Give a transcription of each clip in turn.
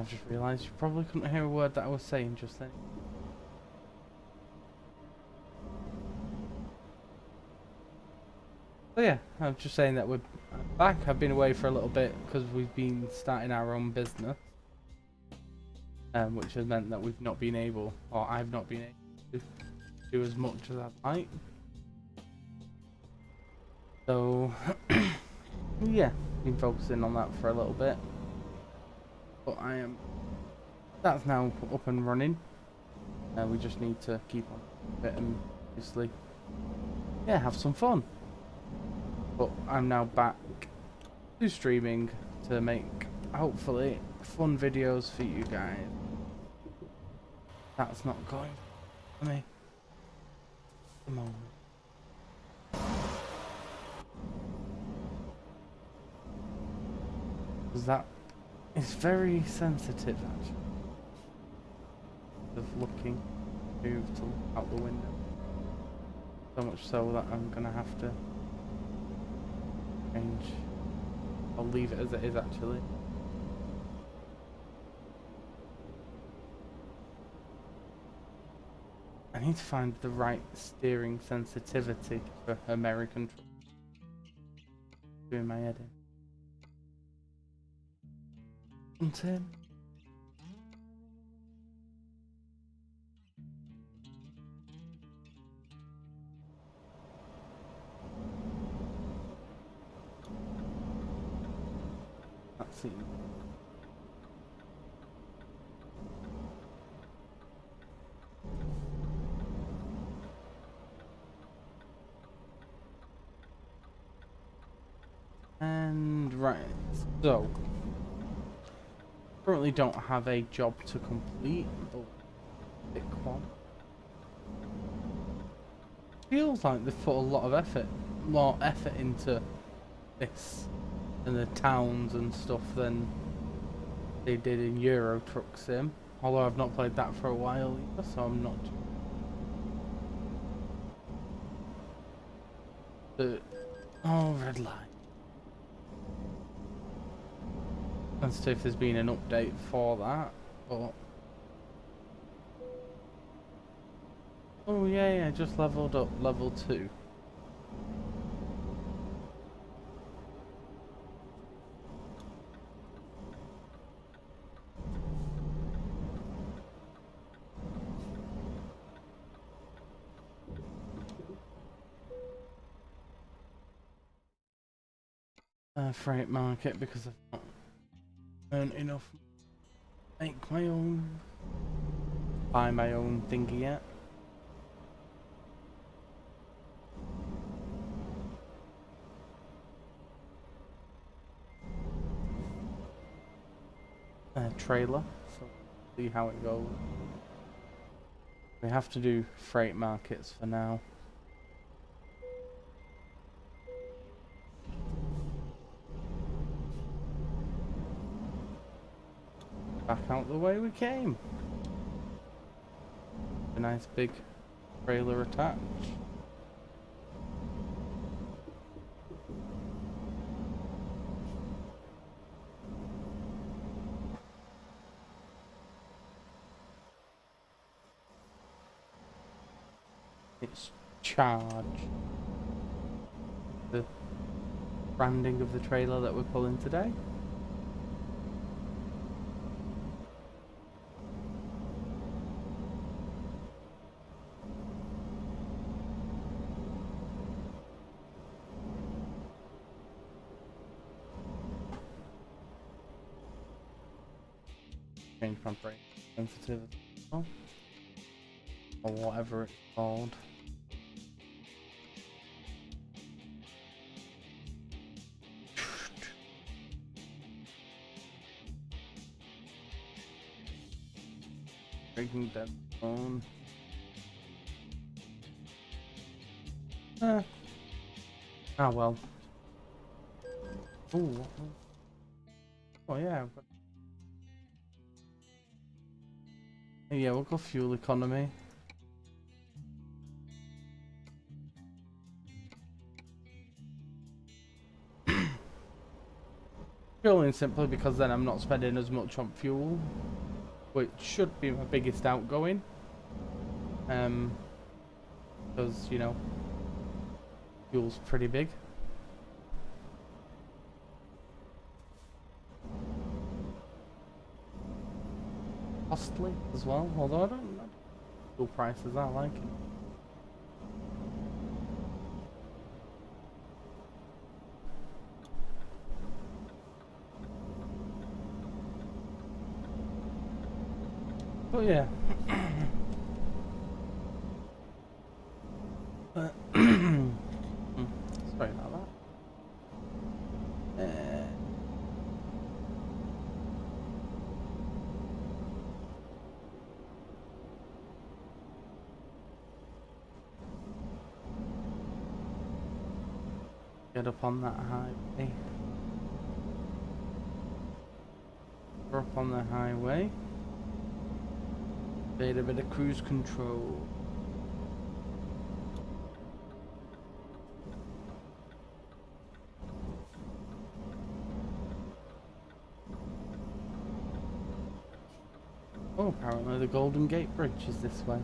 I've just realised you probably couldn't hear a word that I was saying just then. So yeah, I was just saying that we're back. I've been away for a little bit because we've been starting our own business, which has meant that we've not been able, or I've not been able to do as much as I'd like. So yeah, been focusing on that for a little bit, but that's now up and running. We just need to keep on with it and obviously, yeah, have some fun. But I'm now back to streaming to make, hopefully, fun videos for you guys. That's not going for me. A moment. Because that is very sensitive, actually. Of looking, move to out the window. So much so that I'm gonna have to change. I'll leave it as it is, actually. I need to find the right steering sensitivity for American trucks. Doing my head in. Until that's it. And right, so currently don't have a job to complete, but pick one. Feels like they've put a lot of more effort into this and the towns and stuff than they did in Euro Truck Sim. Although I've not played that for a while either, so I'm not. Oh, red light. Let's see if there's been an update for that, but oh yeah, just leveled up, level 2. Freight market because I've not earned enough to make my own, buy my own thingy yet. Trailer, so see how it goes. We have to do freight markets for now. Back out the way we came. A nice big trailer attached. It's Charge. The branding of the trailer that we're pulling today. Change my brake sensitivity, or whatever it's called. Breaking that phone. Ah well. Ooh. Oh yeah. Yeah, we'll go fuel economy. Purely and simply because then I'm not spending as much on fuel, which should be my biggest outgoing. Because, you know, fuel's pretty big. Costly as well, although I don't know fuel prices are like it. But yeah. Sorry about that. Get up on that highway. We're up on the highway. Need a bit of cruise control. Oh, apparently the Golden Gate Bridge is this way.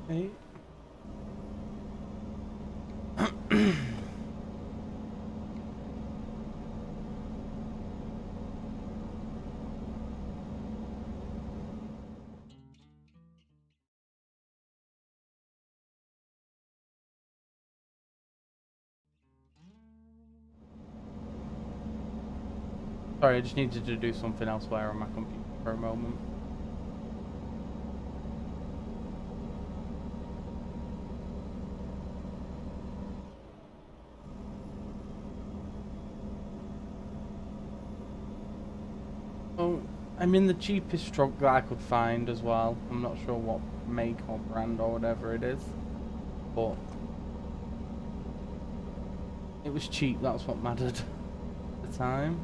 Hey. Sorry, I just needed to do something elsewhere on my computer for a moment. Oh, I'm in the cheapest truck that I could find as well. I'm not sure what make or brand or whatever it is, but it was cheap, that's what mattered at the time.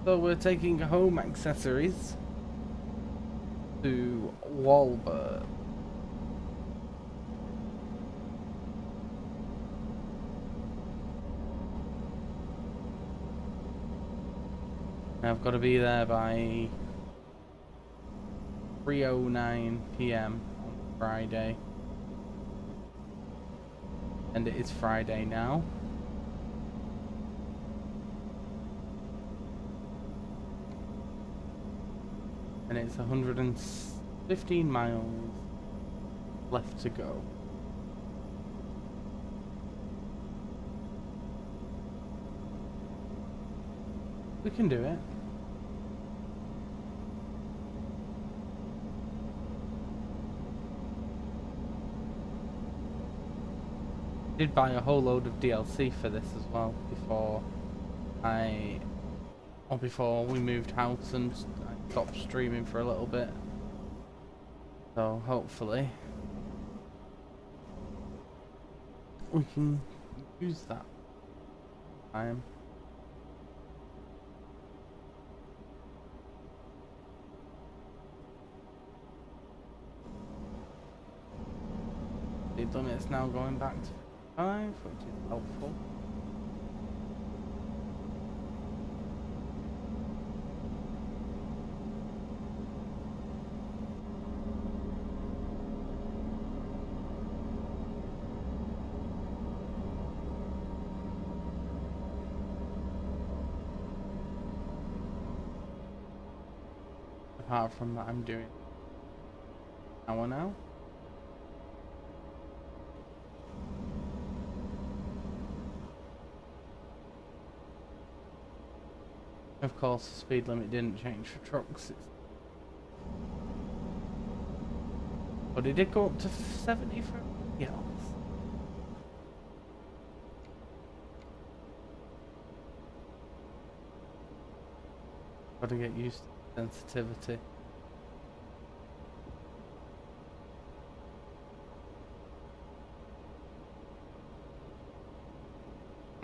So we're taking home accessories to Wahlberg. I've got to be there by 3:09 PM on Friday. And it is Friday now. And it's 115 miles left to go. We can do it. I did buy a whole load of DLC for this as well before we moved house and I stopped streaming for a little bit. So hopefully we can use that time. The limit's now going back to 5, which is helpful. Apart from that, I'm doing an hour now. Of course, the speed limit didn't change for trucks. But it did go up to 70 for yeah. Got to get used to sensitivity.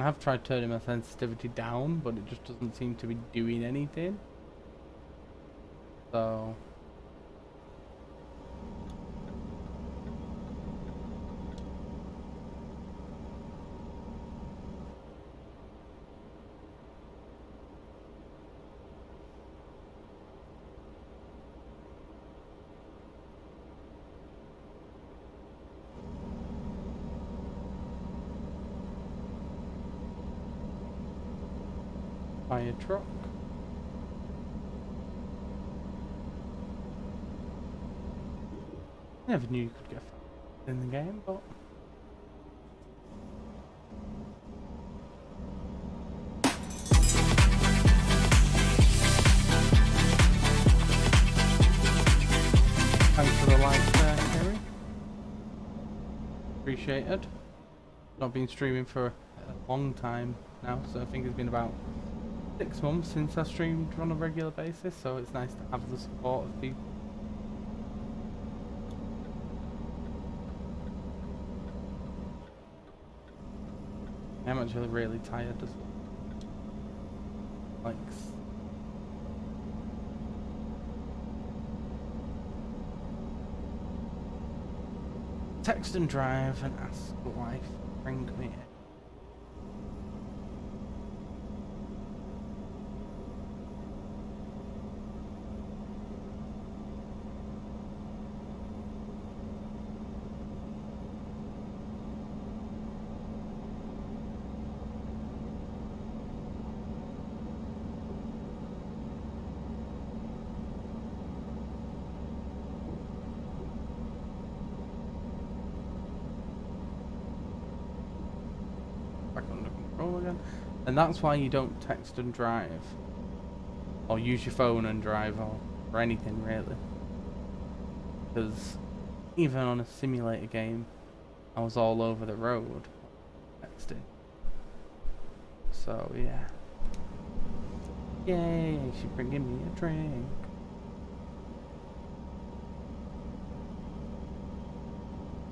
I have tried turning my sensitivity down, but it just doesn't seem to be doing anything. So... fire truck. Never knew you could get in the game, but... Thanks for the like there, Kerry. Appreciated. Not been streaming for a long time now, so I think it's been about 6 months since I streamed on a regular basis, so it's nice to have the support of people. I'm actually really tired as well. Like... Text and drive and ask wife, bring me in. Back under control again. And that's why you don't text and drive. Or use your phone and drive, or anything really. Because even on a simulator game, I was all over the road texting. So yeah. Yay, she's bringing me a drink.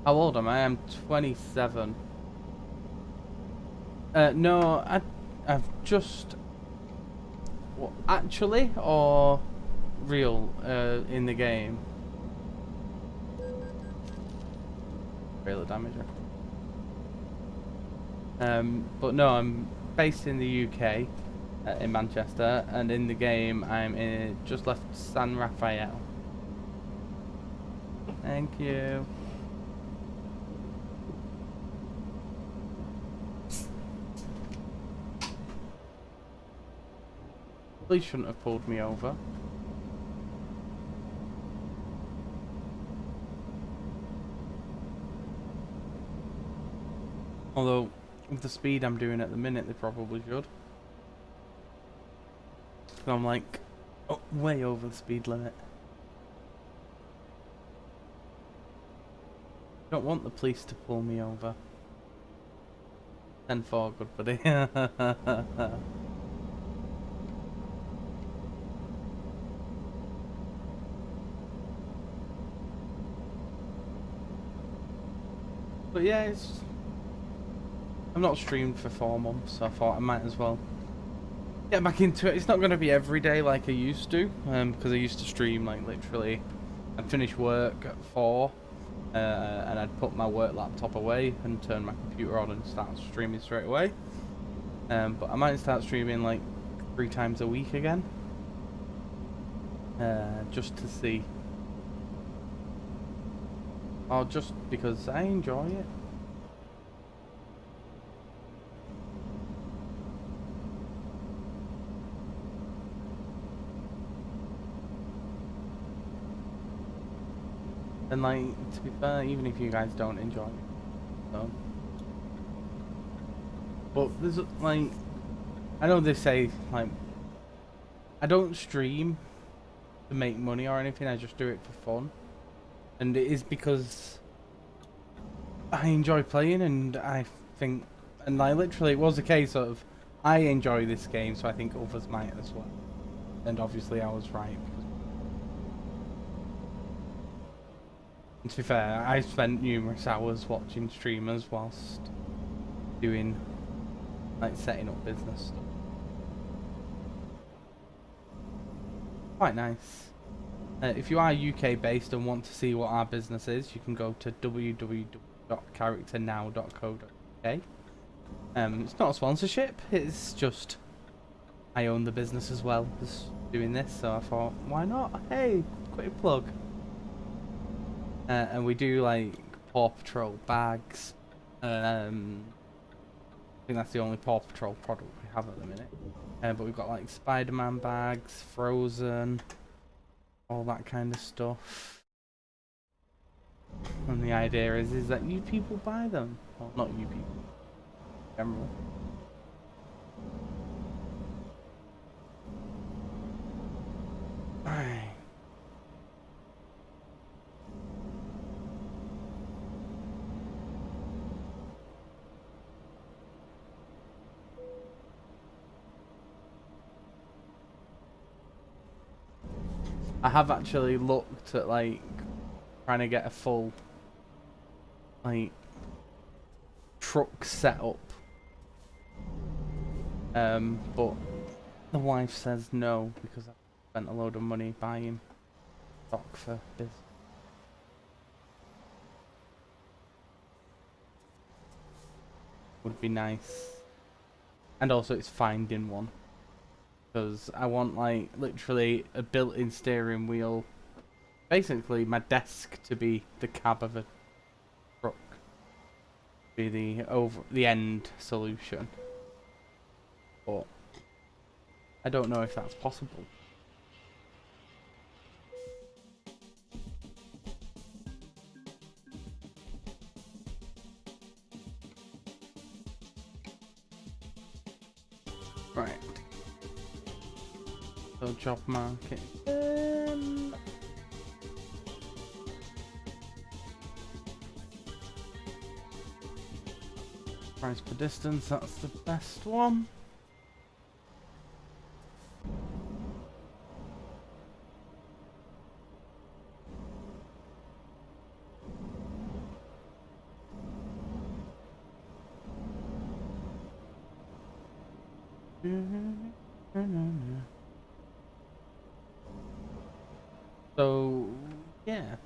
How old am I? I'm 27. No, I've just... Well, actually, or real, in the game? Real damager. But no, I'm based in the UK, in Manchester, and in the game I'm in just left San Rafael. Thank you. Police shouldn't have pulled me over. Although, with the speed I'm doing at the minute, they probably should. So I'm like, way over the speed limit. Don't want the police to pull me over. 10-4, good buddy. But yeah, I'm not streamed for 4 months, so I thought I might as well get back into it. It's not going to be every day like I used to, because I used to stream like literally, I'd finish work at 4, and I'd put my work laptop away and turn my computer on and start streaming straight away. But I might start streaming like 3 times a week again, just to see. Or just because I enjoy it. And like, to be fair, even if you guys don't enjoy it, so. But there's like, I know they say like, I don't stream to make money or anything, I just do it for fun. And it is because I enjoy playing, and I think, and like literally it was a case of, I enjoy this game, so I think others might as well. And obviously I was right. And to be fair, I spent numerous hours watching streamers whilst doing like setting up business stuff. Quite nice. If you are UK based and want to see what our business is, you can go to www.characternow.co.uk. It's not a sponsorship, it's just I own the business as well as doing this, so I thought, why not? Hey, quick plug. And we do like Paw Patrol bags. I think that's the only Paw Patrol product we have at the minute. But we've got like Spider-Man bags, Frozen, all that kind of stuff. And the idea is that you people buy them. Well, not you people, in general. Alright. I have actually looked at like trying to get a full like truck setup, but the wife says no because I spent a load of money buying stock for this. Would be nice, and also it's finding one. Because I want like literally a built-in steering wheel. Basically my desk to be the cab of a truck. Be the end solution. But I don't know if that's possible. Right. So job market. Price per distance, that's the best one. So, yeah,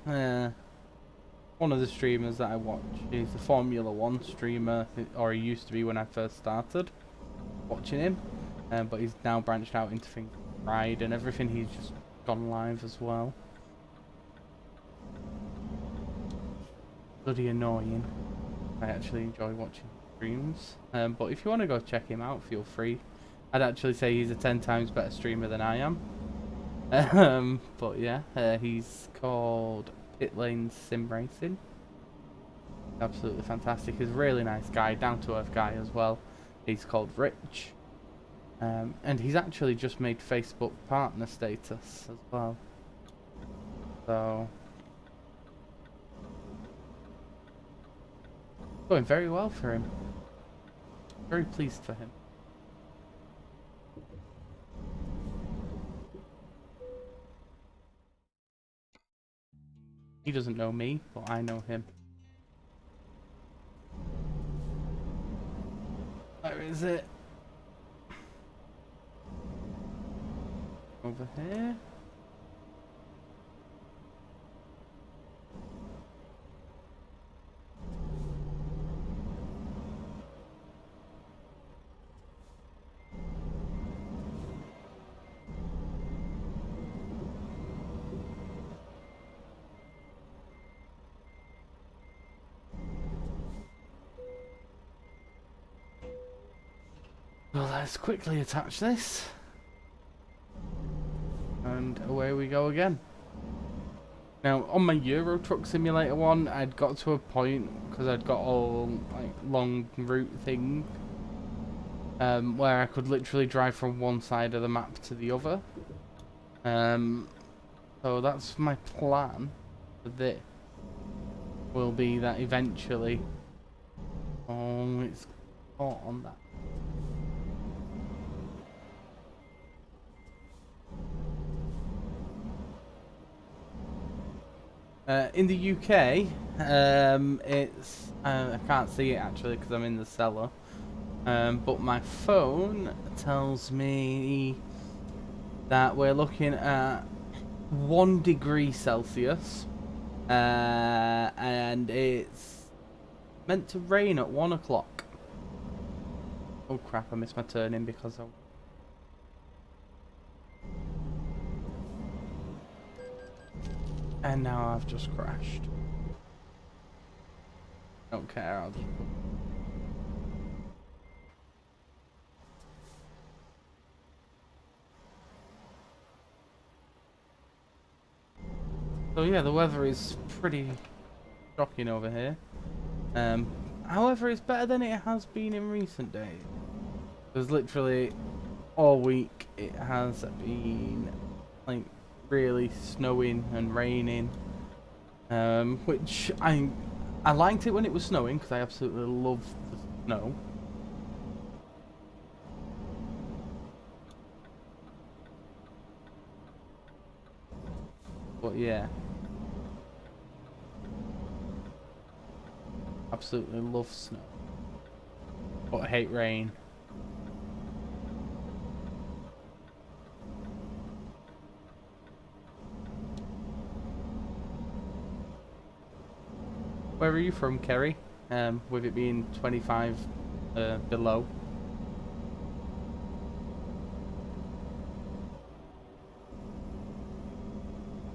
one of the streamers that I watch is the Formula 1 streamer, or he used to be when I first started watching him, but he's now branched out into things like Ride and everything. He's just gone live as well. Bloody annoying. I actually enjoy watching streams, but if you want to go check him out, feel free. I'd actually say he's a 10 times better streamer than I am. But yeah, he's called Pit Lane Sim Racing. Absolutely fantastic. He's a really nice guy, down to earth guy as well. He's called Rich. And he's actually just made Facebook partner status as well. So going very well for him. Very pleased for him. He doesn't know me, but I know him. Where is it? Over here. Well, let's quickly attach this. And away we go again. Now, on my Euro Truck Simulator one, I'd got to a point, because I'd got all like long route thing, where I could literally drive from one side of the map to the other. So that's my plan for this. Will be that eventually. Oh, it's caught on that. In the UK, it's I can't see it actually because I'm in the cellar. But my phone tells me that we're looking at 1 degree Celsius, and it's meant to rain at 1 o'clock. Oh crap, I missed my turn in because I... And now I've just crashed. Don't care, I'll just... So yeah, the weather is pretty shocking over here. However, it's better than it has been in recent days. Because literally all week it has been like really snowing and raining, which I liked it when it was snowing because I absolutely love the snow. But yeah, absolutely love snow, but I hate rain. Where are you from, Kerry? With it being 25 below.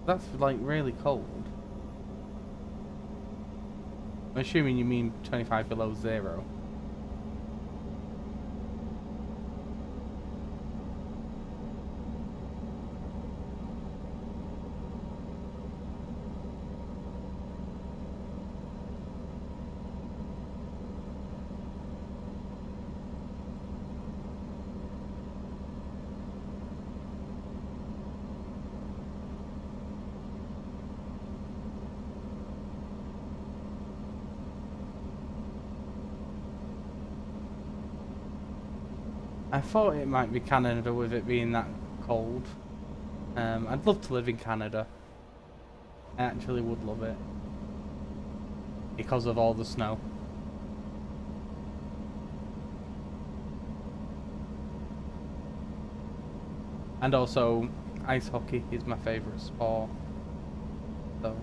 That's like really cold. I'm assuming you mean 25 below zero. I thought it might be Canada with it being that cold. I'd love to live in Canada. I actually would love it. Because of all the snow. And also, ice hockey is my favourite sport. So...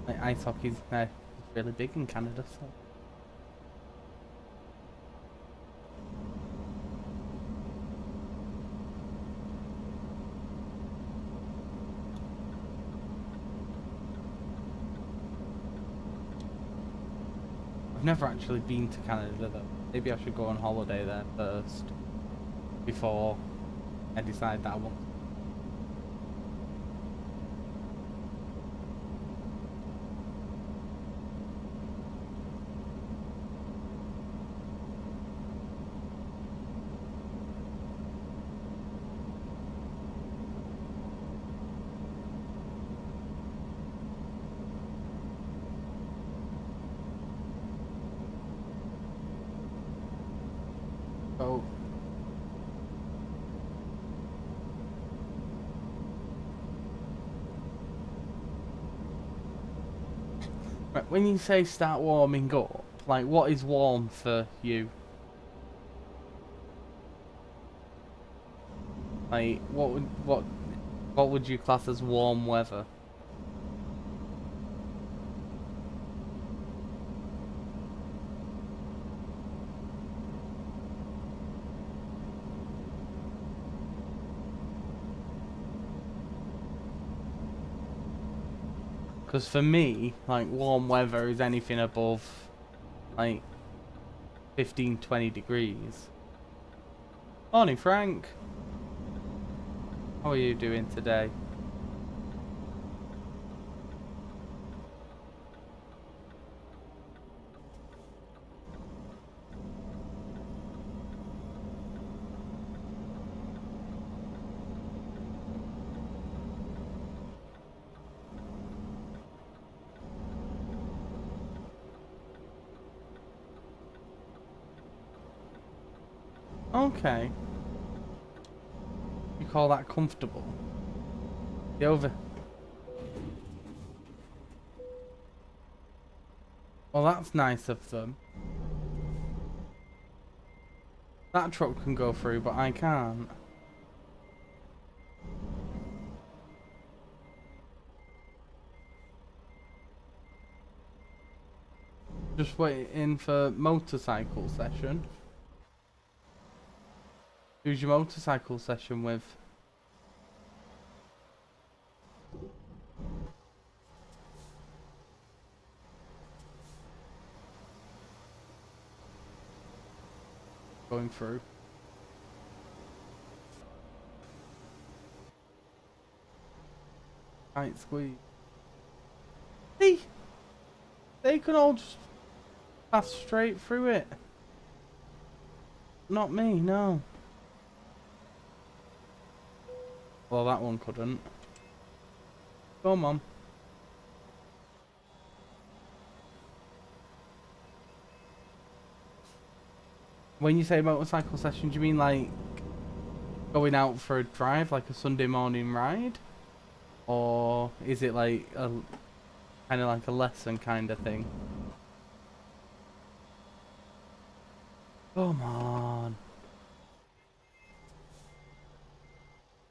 Like, ice hockey's really big in Canada, so... I've never actually been to Canada though. Maybe I should go on holiday there first before I decide that I want. Oh. Right, when you say start warming up, like what is warm for you? Like what would you class as warm weather? Because for me, like warm weather is anything above like 15-20 degrees. Morning, Frank. How are you doing today? Okay. You call that comfortable? Get over. Well, that's nice of them. That truck can go through, but I can't. Just waiting for motorcycle session. Who's your motorcycle session with? Going through. Tight squeeze. See? They can all just pass straight through it. Not me, no. Well, that one couldn't. Come on. When you say motorcycle session, do you mean like going out for a drive, like a Sunday morning ride? Or is it like a kind of like a lesson kind of thing? Come on.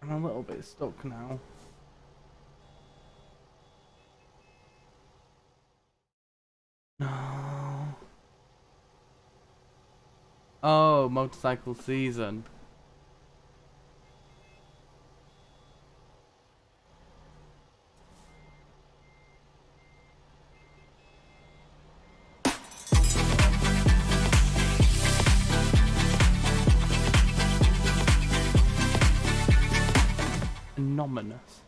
I'm a little bit stuck now. No. Oh, motorcycle season. Anomalous.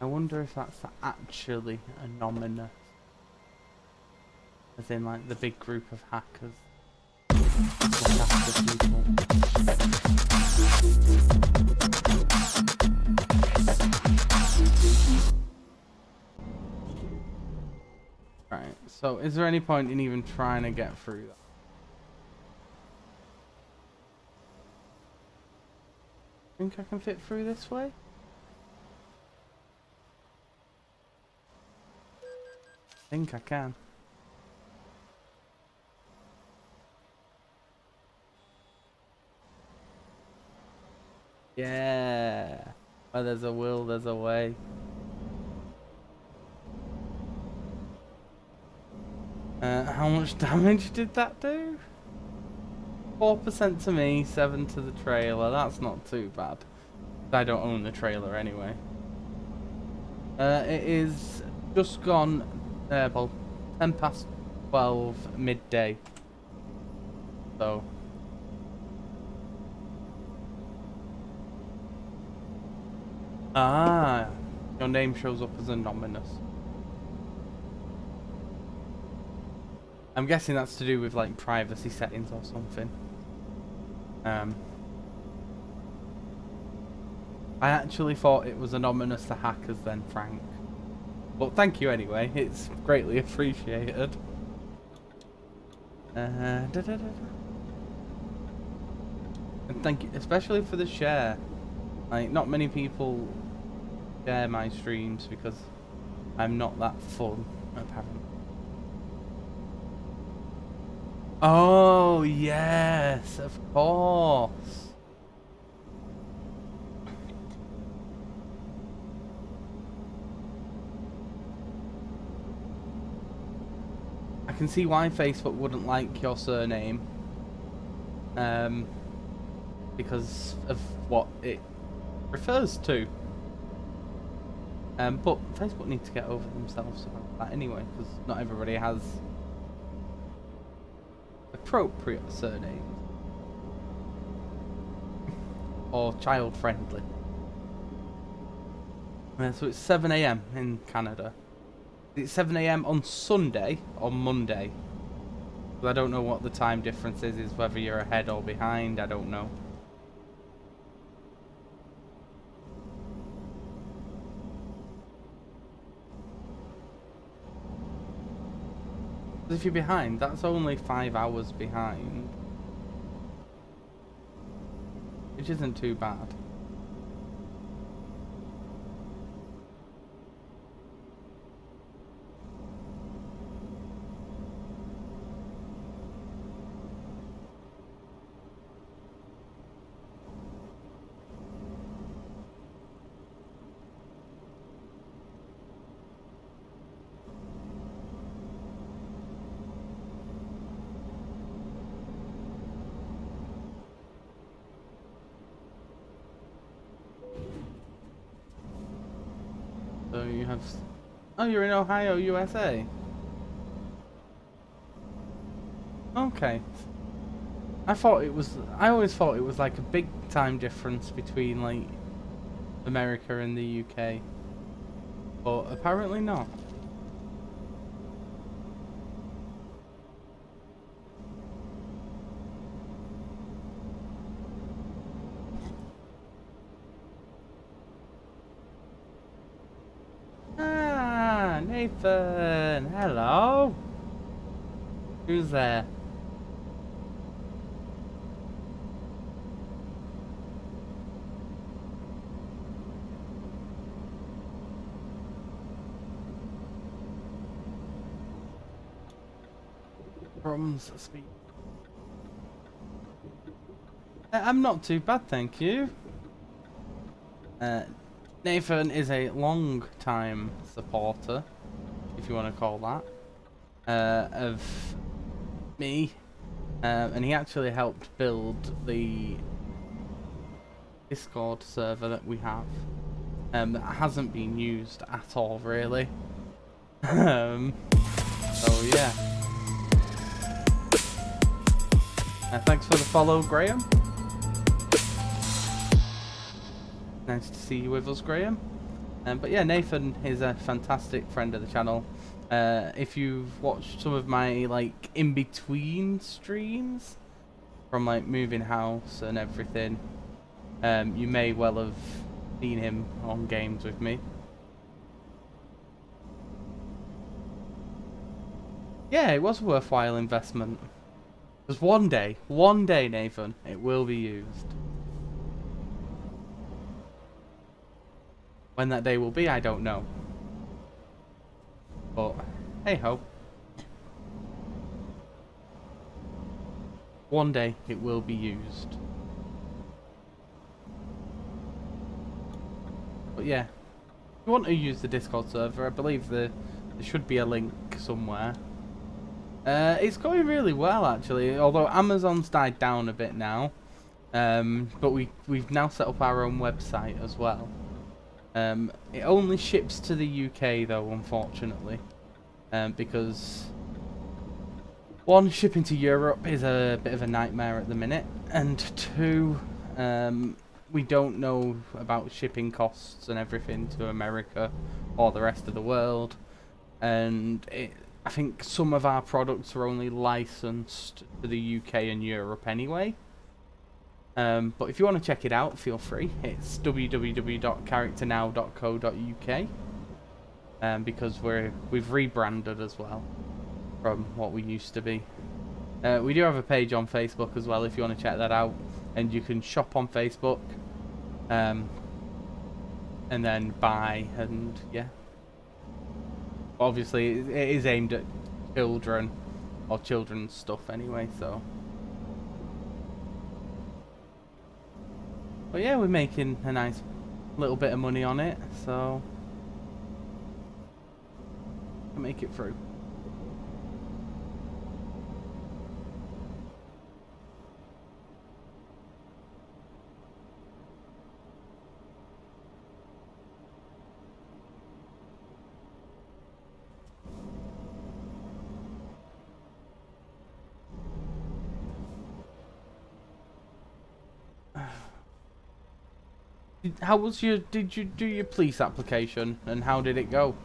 I wonder if that's actually anomalous. As in like the big group of hackers. Look after people. Right, so is there any point in even trying to get through that? Think I can fit through this way? Think I can. Yeah. Where there's a will, there's a way. How much damage did that do? 4% to me, 7 to the trailer. That's not too bad. I don't own the trailer anyway. It is just gone, well, 10 past 12 midday. So. Ah, your name shows up as anonymous. I'm guessing that's to do with like privacy settings or something. I actually thought it was anonymous to hackers then, Frank. But thank you anyway, it's greatly appreciated. And thank you, especially for the share. Like, not many people share my streams because I'm not that fun, apparently. Oh, yes, of course. I can see why Facebook wouldn't like your surname. Because of what it refers to. But Facebook need to get over themselves about that anyway, because not everybody has appropriate surnames. Or child friendly. So it's 7 AM in Canada. It's 7 AM on Sunday or Monday? I don't know what the time difference is whether you're ahead or behind, I don't know. If you're behind, that's only 5 hours behind. Which isn't too bad. you have... Oh, you're in Ohio, USA? Okay. I always thought it was like a big time difference between like America and the UK. But apparently not. Ah, Nathan, hello. Who's there? Crumbs speak. I'm not too bad, thank you. Nathan is a long time supporter, if you want to call that, of me, and he actually helped build the Discord server that we have, that hasn't been used at all, really. So yeah. Thanks for the follow, Graham. Nice to see you with us, Graham. But yeah, Nathan is a fantastic friend of the channel. If you've watched some of my like in-between streams from like moving house and everything, you may well have seen him on games with me. Yeah, it was a worthwhile investment. Because one day, Nathan, it will be used. When that day will be, I don't know. But, hey ho. One day, it will be used. But yeah, if you want to use the Discord server, I believe there should be a link somewhere. It's going really well, actually, although Amazon's died down a bit now. But we've now set up our own website as well. It only ships to the UK though, unfortunately, because one, shipping to Europe is a bit of a nightmare at the minute, and two, we don't know about shipping costs and everything to America or the rest of the world, and I think some of our products are only licensed to the UK and Europe anyway. But if you want to check it out, feel free. It's www.characternow.co.uk, because we've rebranded as well from what we used to be. We do have a page on Facebook as well if you want to check that out, and you can shop on Facebook, and then buy, and yeah. Obviously, it is aimed at children or children's stuff anyway, so. But yeah, we're making a nice little bit of money on it, so I'll make it through. How was did you do your police application, and how did it go?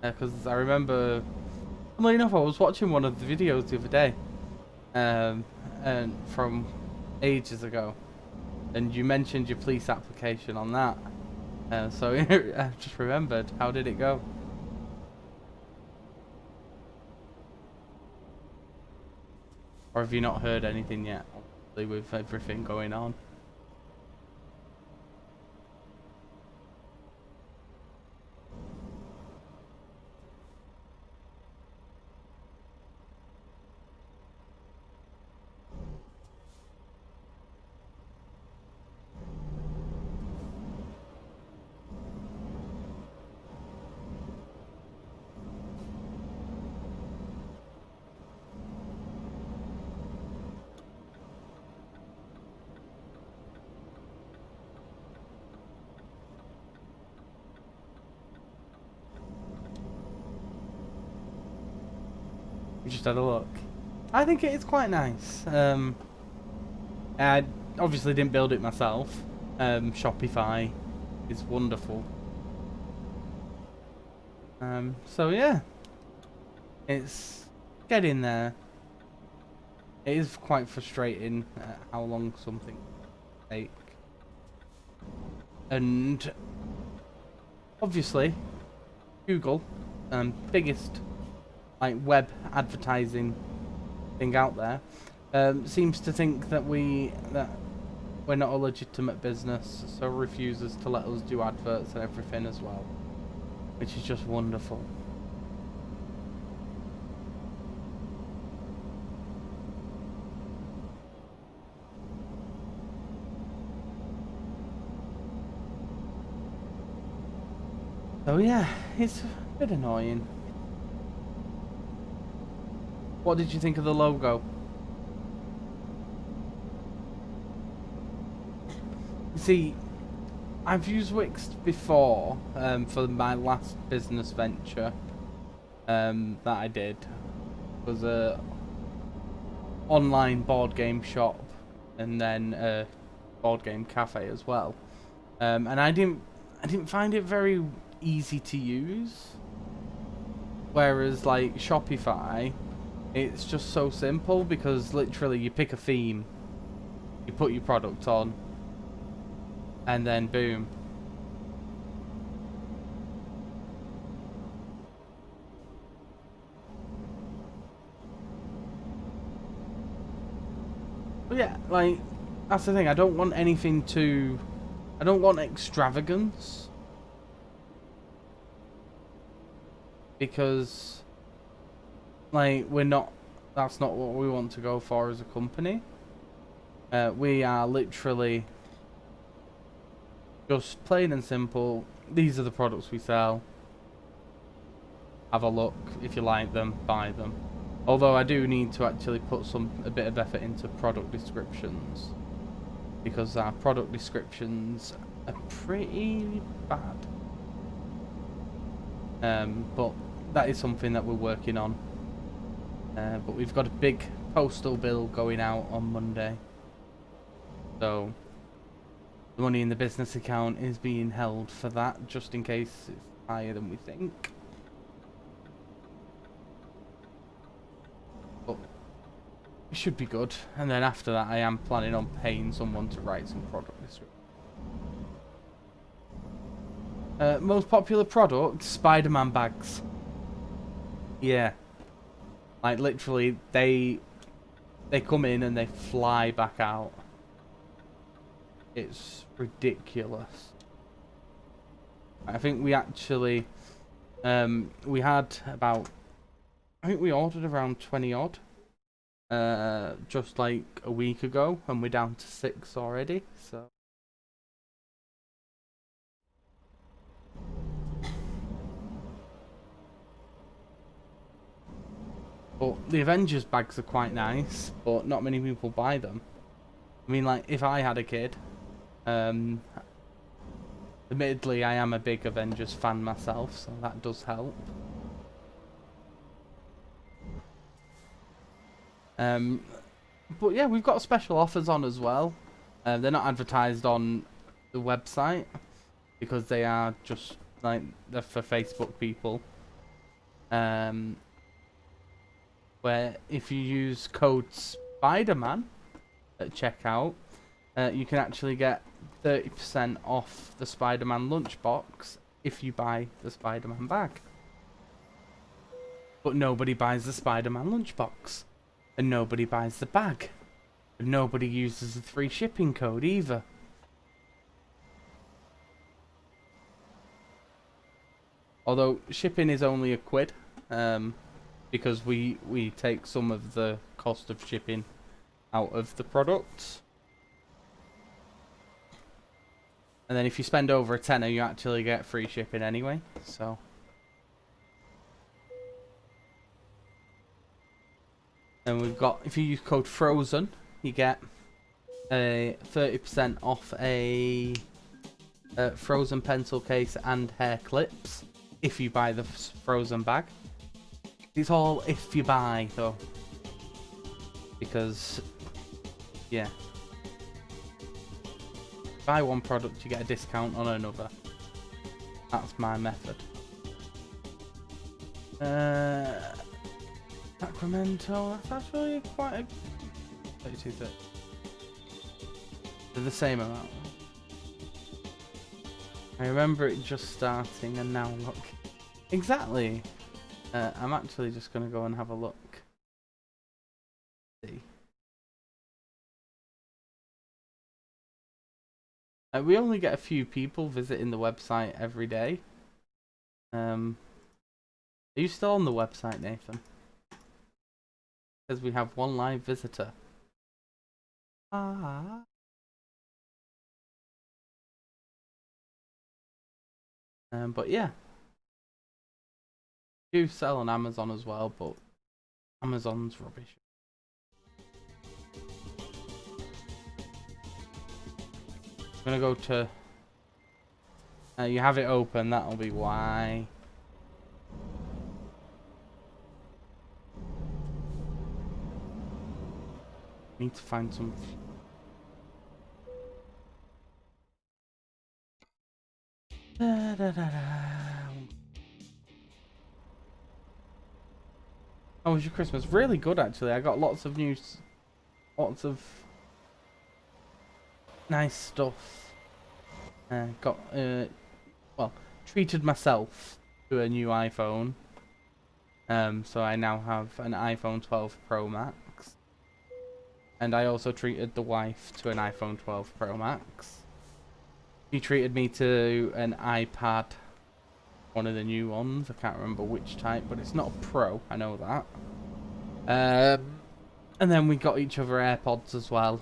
Because I remember, funnily enough, I was watching one of the videos the other day, and from ages ago, and you mentioned your police application on that, so I just remembered. How did it go? Or have you not heard anything yet, with everything going on? just had a look. I think it is quite nice. I obviously didn't build it myself. Shopify is wonderful. So yeah, it's getting there. It is quite frustrating how long something take. And obviously, Google, biggest like web advertising thing out there, seems to think that we're not a legitimate business, so refuses to let us do adverts and everything as well, which is just wonderful. So yeah, it's a bit annoying. What did you think of the logo? See, I've used Wix before for my last business venture that I did. It was a online board game shop and then a board game cafe as well. And I didn't find it very easy to use. Whereas like Shopify, it's just so simple because literally you pick a theme, you put your product on, and then boom. But yeah, like, that's the thing, I don't want anything too... I don't want extravagance. Because, like, that's not what we want to go for as a company. We are literally just plain and simple, these are the products we sell. Have a look, if you like them, buy them. Although I do need to actually put a bit of effort into product descriptions, because our product descriptions are pretty bad. But that is something that we're working on. But we've got a big postal bill going out on Monday, so the money in the business account is being held for that, just in case it's higher than we think. But it should be good. And then after that, I am planning on paying someone to write some product description. Most popular product, Spider-Man bags. Yeah. Like literally, they come in and they fly back out. It's ridiculous. I think we actually, we had about, I think we ordered around 20 odd, just like a week ago, and we're down to 6 already, so. But the Avengers bags are quite nice, but not many people buy them. I mean, like, if I had a kid, admittedly I am a big Avengers fan myself, so that does help. But yeah, we've got special offers on as well. They're not advertised on the website because they are just like, they're for Facebook people. Where if you use code Spider-Man at checkout, you can actually get 30% off the Spider-Man lunchbox if you buy the Spider-Man bag. But nobody buys the Spider-Man lunchbox, and nobody buys the bag, and nobody uses the free shipping code either. Although shipping is only £1, because we take some of the cost of shipping out of the product. And then if you spend over £10, you actually get free shipping anyway, so. And we've got, if you use code FROZEN, you get a 30% off a Frozen pencil case and hair clips if you buy the Frozen bag. It's all if you buy though, because yeah, buy one product you get a discount on another. That's my method. Sacramento, that's actually quite a 32.30. They're the same amount. I remember it just starting and now look. Exactly. I'm actually just gonna go and have a look. See. We only get a few people visiting the website every day. Are you still on the website, Nathan? Because we have one live visitor. Ah. But yeah. Do sell on Amazon as well, but Amazon's rubbish. I'm gonna go to. You have it open. That'll be why. Need to find some. Da, da, da, da. How was your Christmas? Really good, actually. I got lots of news, lots of nice stuff. Well, treated myself to a new iPhone. So I now have an iPhone 12 Pro Max. And I also treated the wife to an iPhone 12 Pro Max. She treated me to an iPad, one of the new ones. I can't remember which type, but it's not a Pro. I know that. And then we got each other AirPods as well.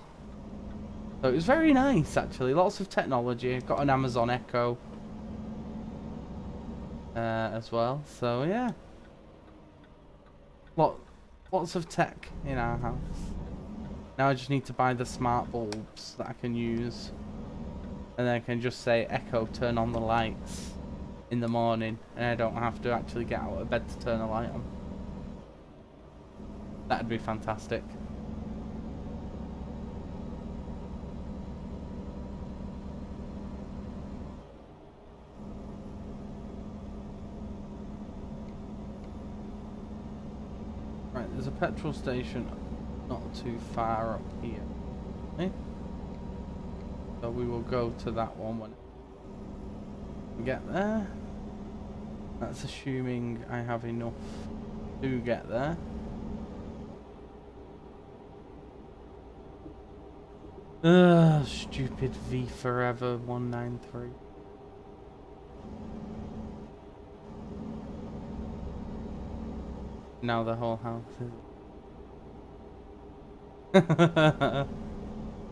So it was very nice, actually. Lots of technology. Got an Amazon Echo as well. So yeah, lots of tech in our house. Now I just need to buy the smart bulbs that I can use, and then I can just say, Echo, turn on the lights in the morning, and I don't have to actually get out of bed to turn the light on. That'd be fantastic. Right, there's a petrol station not too far up here. Okay? So we will go to that one when we get there. That's assuming I have enough to get there. Ugh, stupid V Forever 193. Now the whole house is.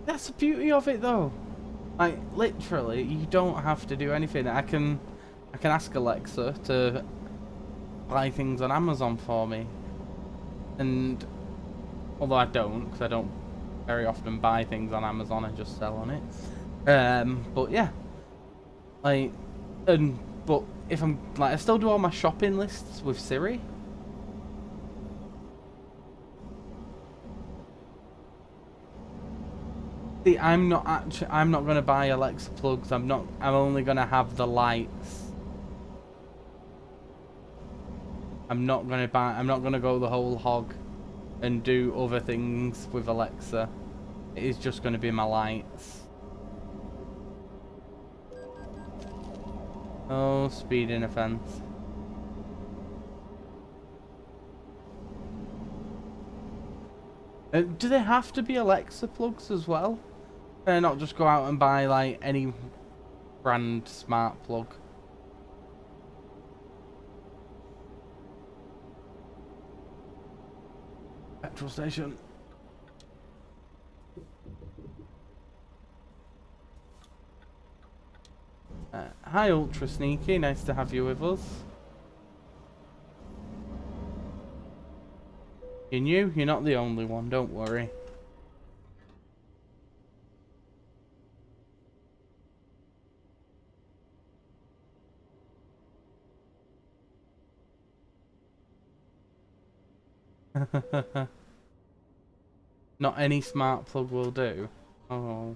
That's the beauty of it, though. Like literally, you don't have to do anything. I can ask Alexa to buy things on Amazon for me, and although I don't, because I don't very often buy things on Amazon, I just sell on it. But yeah, like, but if I'm like, I still do all my shopping lists with Siri. See, I'm not gonna buy Alexa plugs. I'm only gonna have the lights. I'm not gonna go the whole hog and do other things with Alexa. It is just gonna be my lights. Oh, speeding offence. Do they have to be Alexa plugs as well? Can I not just go out and buy like any brand smart plug? Petrol station. Hi Ultra Sneaky, nice to have you with us. You're new? You're not the only one, don't worry. Not any smart plug will do. Oh.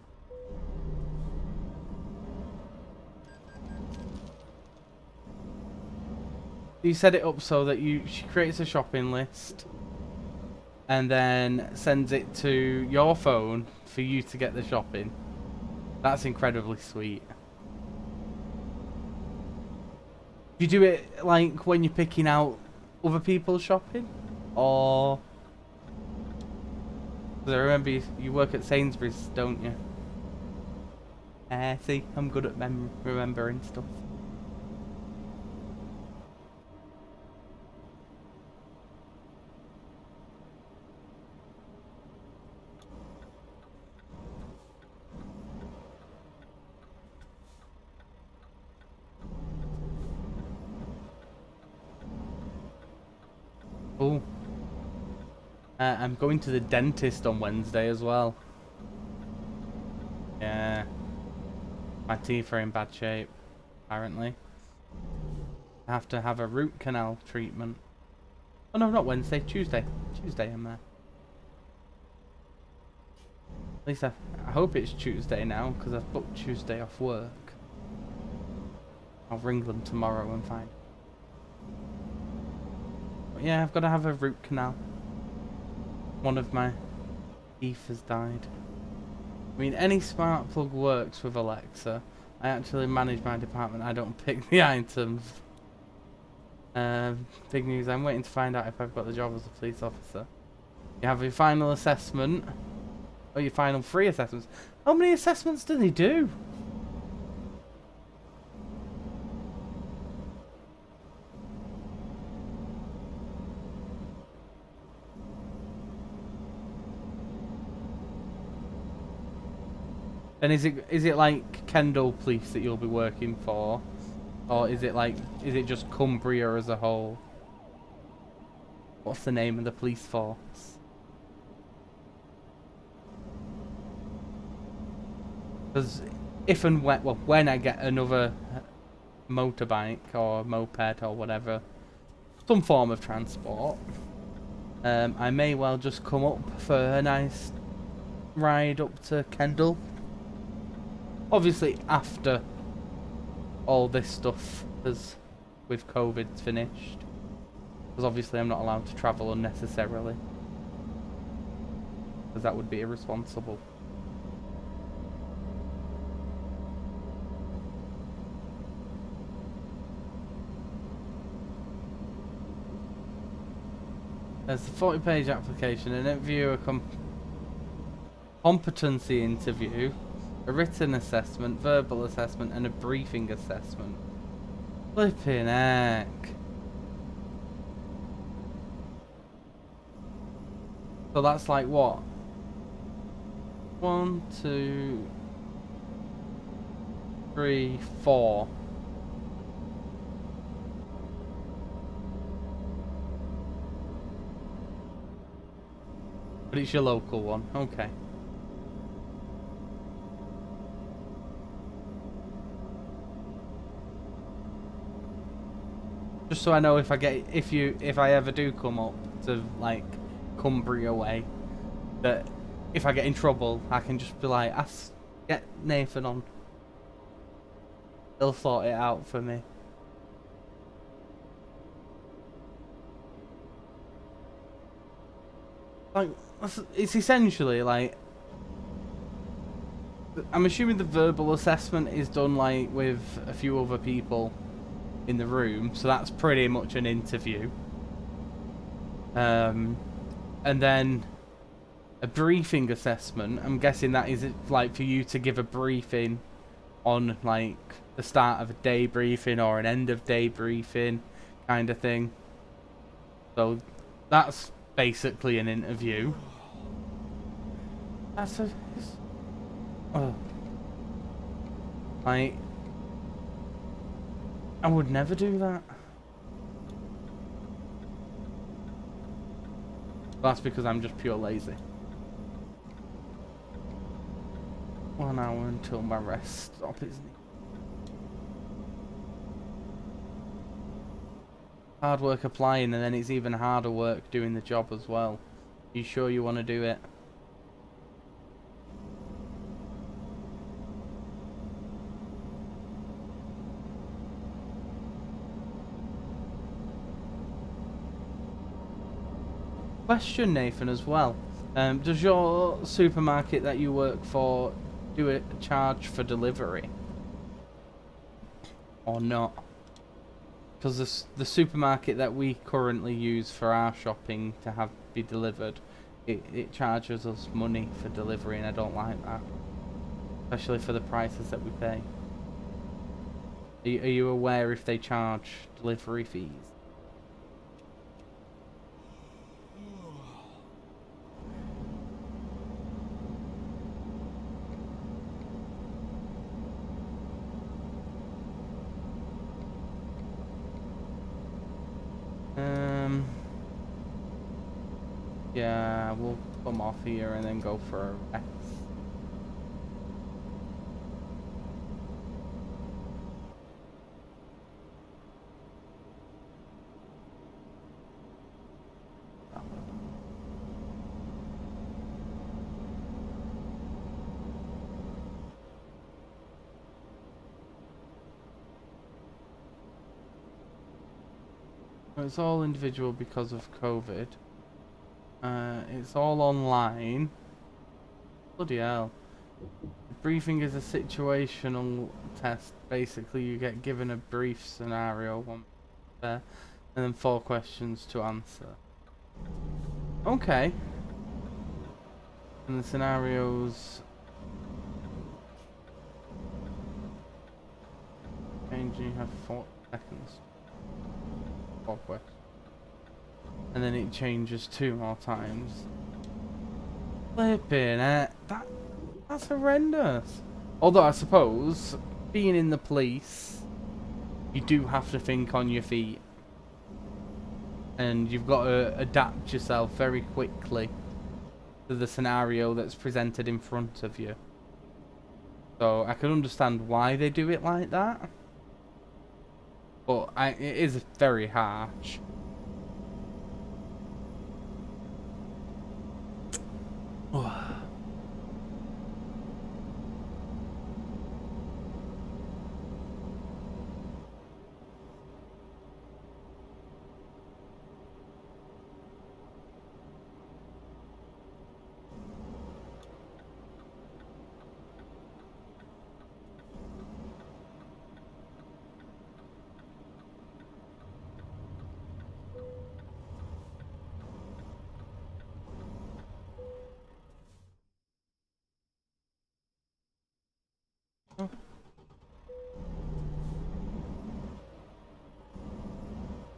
You set it up so that she creates a shopping list and then sends it to your phone for you to get the shopping. That's incredibly sweet. Do you do it like when you're picking out other people's shopping? Or... Because I remember you work at Sainsbury's, don't you? See, I'm good at remembering stuff. Oh. I'm going to the dentist on Wednesday as well. Yeah. My teeth are in bad shape, apparently. I have to have a root canal treatment. Oh no, not Wednesday, Tuesday. Tuesday I'm there. At least I hope it's Tuesday now, because I've booked Tuesday off work. I'll ring them tomorrow and find. But yeah, I've got to have a root canal. One of my teeth has died. I mean, any smart plug works with Alexa. I actually manage my department. I don't pick the items. Big news. I'm waiting to find out if I've got the job as a police officer. You have your final assessment. Or your final 3 assessments. How many assessments do they do? And is it like Kendal Police that you'll be working for? Or is it just Cumbria as a whole? What's the name of the police force? Because if and when I get another motorbike or moped or whatever, some form of transport, I may well just come up for a nice ride up to Kendal. Obviously after all this stuff with COVID's finished. Because obviously I'm not allowed to travel unnecessarily. Because that would be irresponsible. There's the 40-page application, an interview, a competency interview, a written assessment, verbal assessment, and a briefing assessment. Flipping heck. So that's like what? 1, 2, 3, 4. But it's your local one, okay. Just so I know if I ever do come up to like Cumbria way, that if I get in trouble, I can just be like, get Nathan on. He'll sort it out for me. Like, it's essentially like, I'm assuming the verbal assessment is done like with a few other people in the room, so that's pretty much an interview. And then a briefing assessment, I'm guessing that is like for you to give a briefing on like the start of a day briefing or an end of day briefing kind of thing. So that's basically an interview. That's I would never do that. That's because I'm just pure lazy. 1 hour until my rest stop, isn't it? hard work applying, and then it's even harder work doing the job as well. You sure you want to do it? Question, Nathan, as well. Does your supermarket that you work for do a charge for delivery? Or not? Because the supermarket that we currently use for our shopping to have be delivered, it charges us money for delivery, and I don't like that. Especially for the prices that we pay. Are you aware if they charge delivery fees? Yeah, we'll come off here and then go for a rest. It's all individual because of COVID. It's all online. Bloody hell. Briefing is a situational test. Basically, you get given a brief scenario, one there, and then 4 questions to answer. Okay. And the scenarios... change, you have 40 seconds. 4 questions. And then it changes 2 more times. Flipping it. That's horrendous. Although I suppose, being in the police, you do have to think on your feet. And you've got to adapt yourself very quickly to the scenario that's presented in front of you. So I can understand why they do it like that. But it is very harsh.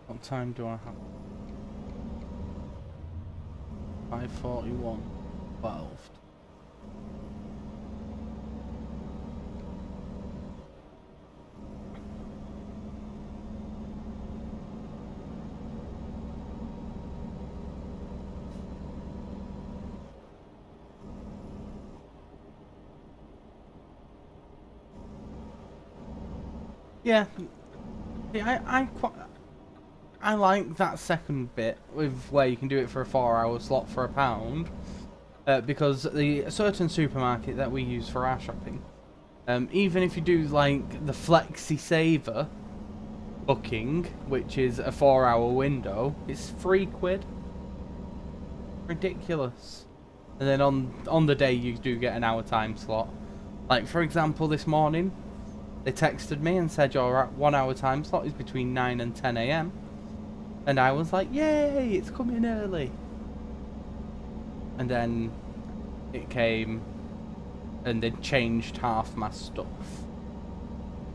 What time do I have? 5:41. 12. Yeah, I like that second bit with where you can do it for a 4-hour slot for £1, because the certain supermarket that we use for our shopping, even if you do like the Flexi Saver booking, which is a 4-hour window, it's £3. Ridiculous. And then on the day you do get an hour time slot. Like for example, this morning they texted me and said your 1-hour time slot is between 9 and 10 AM. And I was like, yay, it's coming early. And then it came and they changed half my stuff.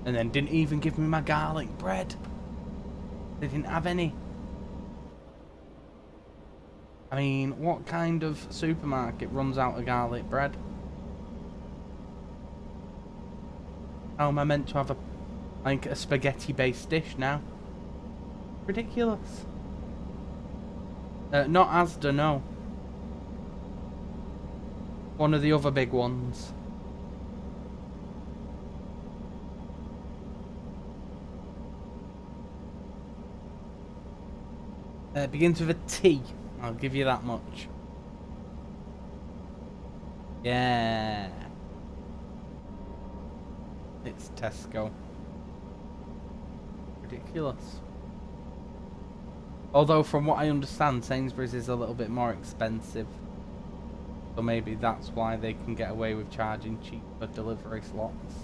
And then didn't even give me my garlic bread. They didn't have any. I mean, what kind of supermarket runs out of garlic bread? How am I meant to have a spaghetti based dish now? Ridiculous. Not Asda, no. One of the other big ones. Begins with a T. I'll give you that much. Yeah. It's Tesco. Ridiculous. Although from what I understand, Sainsbury's is a little bit more expensive. So maybe that's why they can get away with charging cheaper delivery slots.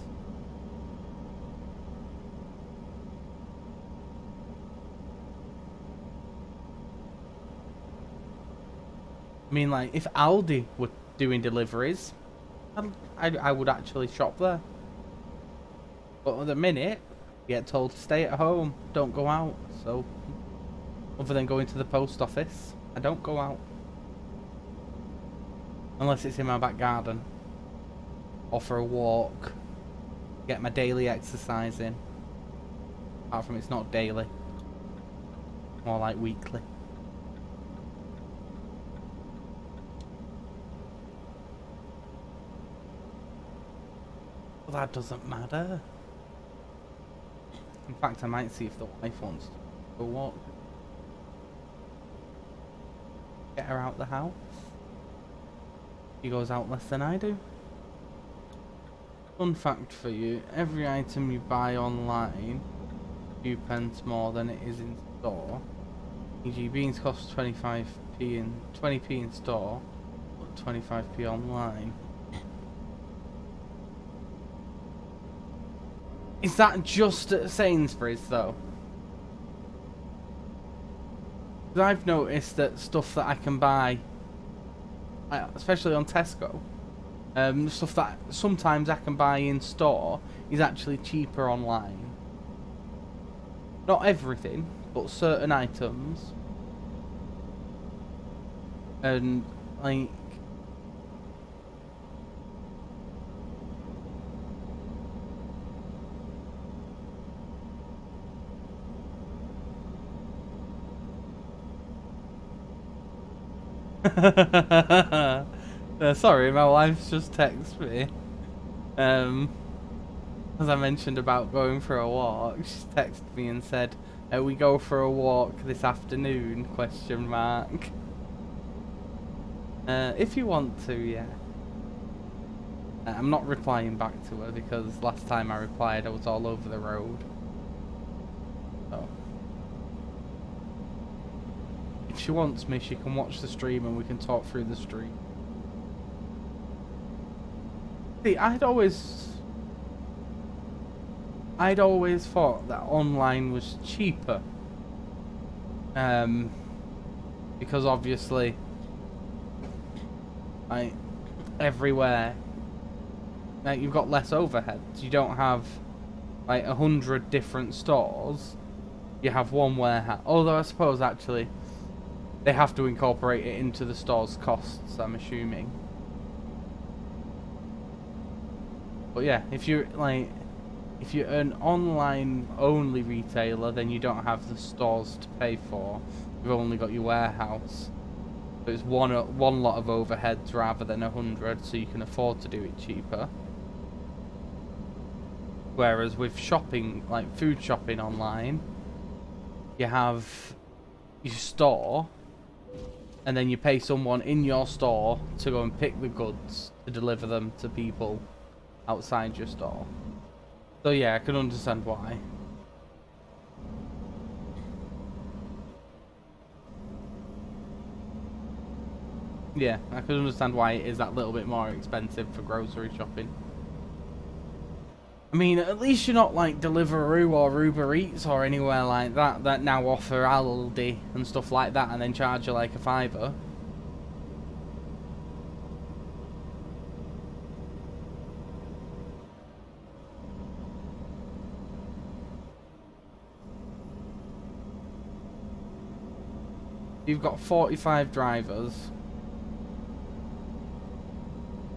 I mean, like, if Aldi were doing deliveries, I would actually shop there. But at the minute, you get told to stay at home, don't go out. So, other than going to the post office, I don't go out. Unless it's in my back garden. Or for a walk. Get my daily exercise in. Apart from it's not daily. More like weekly. Well, that doesn't matter. In fact, I might see if the wife wants to go walk. Get her out the house. She goes out less than I do. Fun fact for you, every item you buy online, a few pence more than it is in store. E.g. beans cost 25p in 20p in store, but 25p online. Is that just at Sainsbury's though? Because I've noticed that stuff that I can buy, especially on Tesco, stuff that sometimes I can buy in store is actually cheaper online. Not everything, but certain items. And like sorry, my wife's just texted me. As I mentioned about going for a walk, she texted me and said, "We go for a walk this afternoon?" Question mark. If you want to, yeah. I'm not replying back to her because last time I replied I was all over the road. So if she wants me, she can watch the stream and we can talk through the stream. See, I'd always thought that online was cheaper. Because obviously, like, everywhere, like, you've got less overheads. You don't have like 100 different stores. You have one warehouse. Although I suppose actually they have to incorporate it into the store's costs, I'm assuming. But yeah, if you're an online only retailer, then you don't have the stores to pay for. You've only got your warehouse. So it's one lot of overheads rather than 100, so you can afford to do it cheaper. Whereas with shopping, like food shopping online, you have your store, and then you pay someone in your store to go and pick the goods to deliver them to people outside your store. So yeah, I can understand why. Yeah, I can understand why it is that little bit more expensive for grocery shopping. I mean, at least you're not like Deliveroo or Uber Eats or anywhere like that that now offer Aldi and stuff like that and then charge you like a £5. You've got 45 drivers,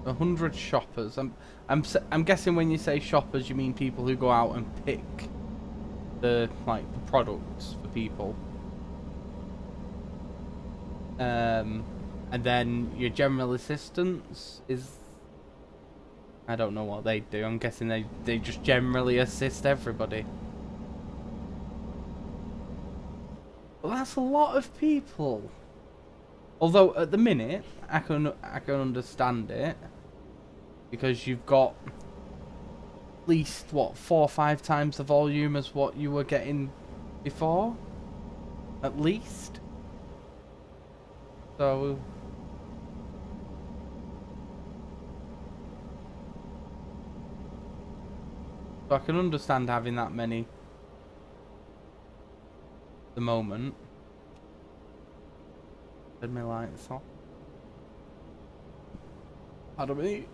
100 shoppers. I'm guessing when you say shoppers, you mean people who go out and pick the products for people. And then your general assistants is, I don't know what they do. I'm guessing they just generally assist everybody. Well, that's a lot of people. Although at the minute, I can understand it because you've got at least what 4 or 5 times the volume as what you were getting before, at least. So I can understand having that many at the moment. Turn my lights off. Pardon me.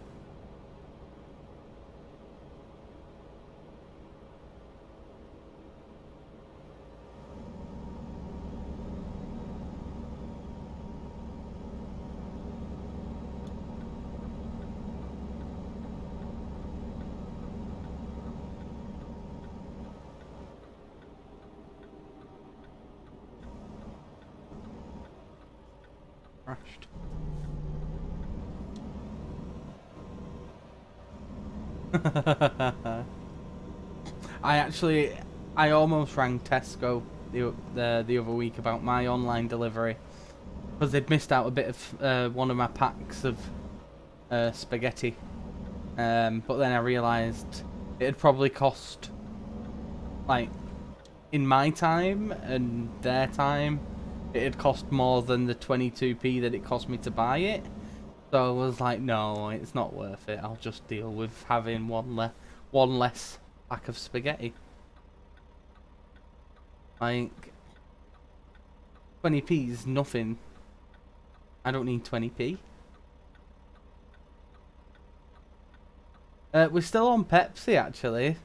Crashed. I almost rang Tesco the other week about my online delivery because they'd missed out a bit of one of my packs of spaghetti, but then I realised it'd probably cost, like, in my time and their time, it'd cost more than the 22p that it cost me to buy it. So I was like, no, it's not worth it. I'll just deal with having one less pack of spaghetti. Like, 20p is nothing. I don't need 20p. We're still on Pepsi actually,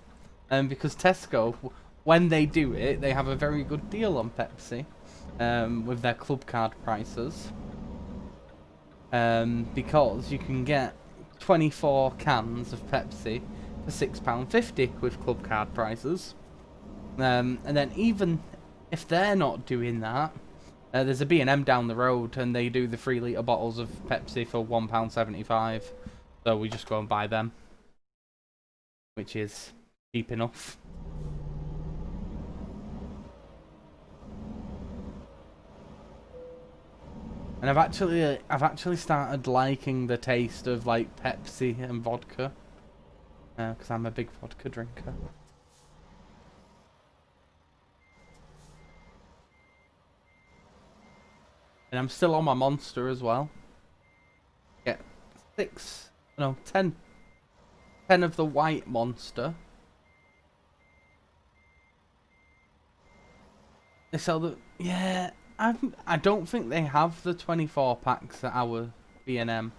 because Tesco, when they do it, they have a very good deal on Pepsi, with their club card prices. Because you can get 24 cans of Pepsi for £6.50 with club card prices. And then even if they're not doing that, there's a B&M down the road and they do the 3 litre bottles of Pepsi for £1.75. So we just go and buy them, which is cheap enough. And I've actually started liking the taste of like Pepsi and vodka, because I'm a big vodka drinker. And I'm still on my Monster as well. Get 10 of the white Monster. They sell the, yeah. I don't think they have the 24 packs at our B&M,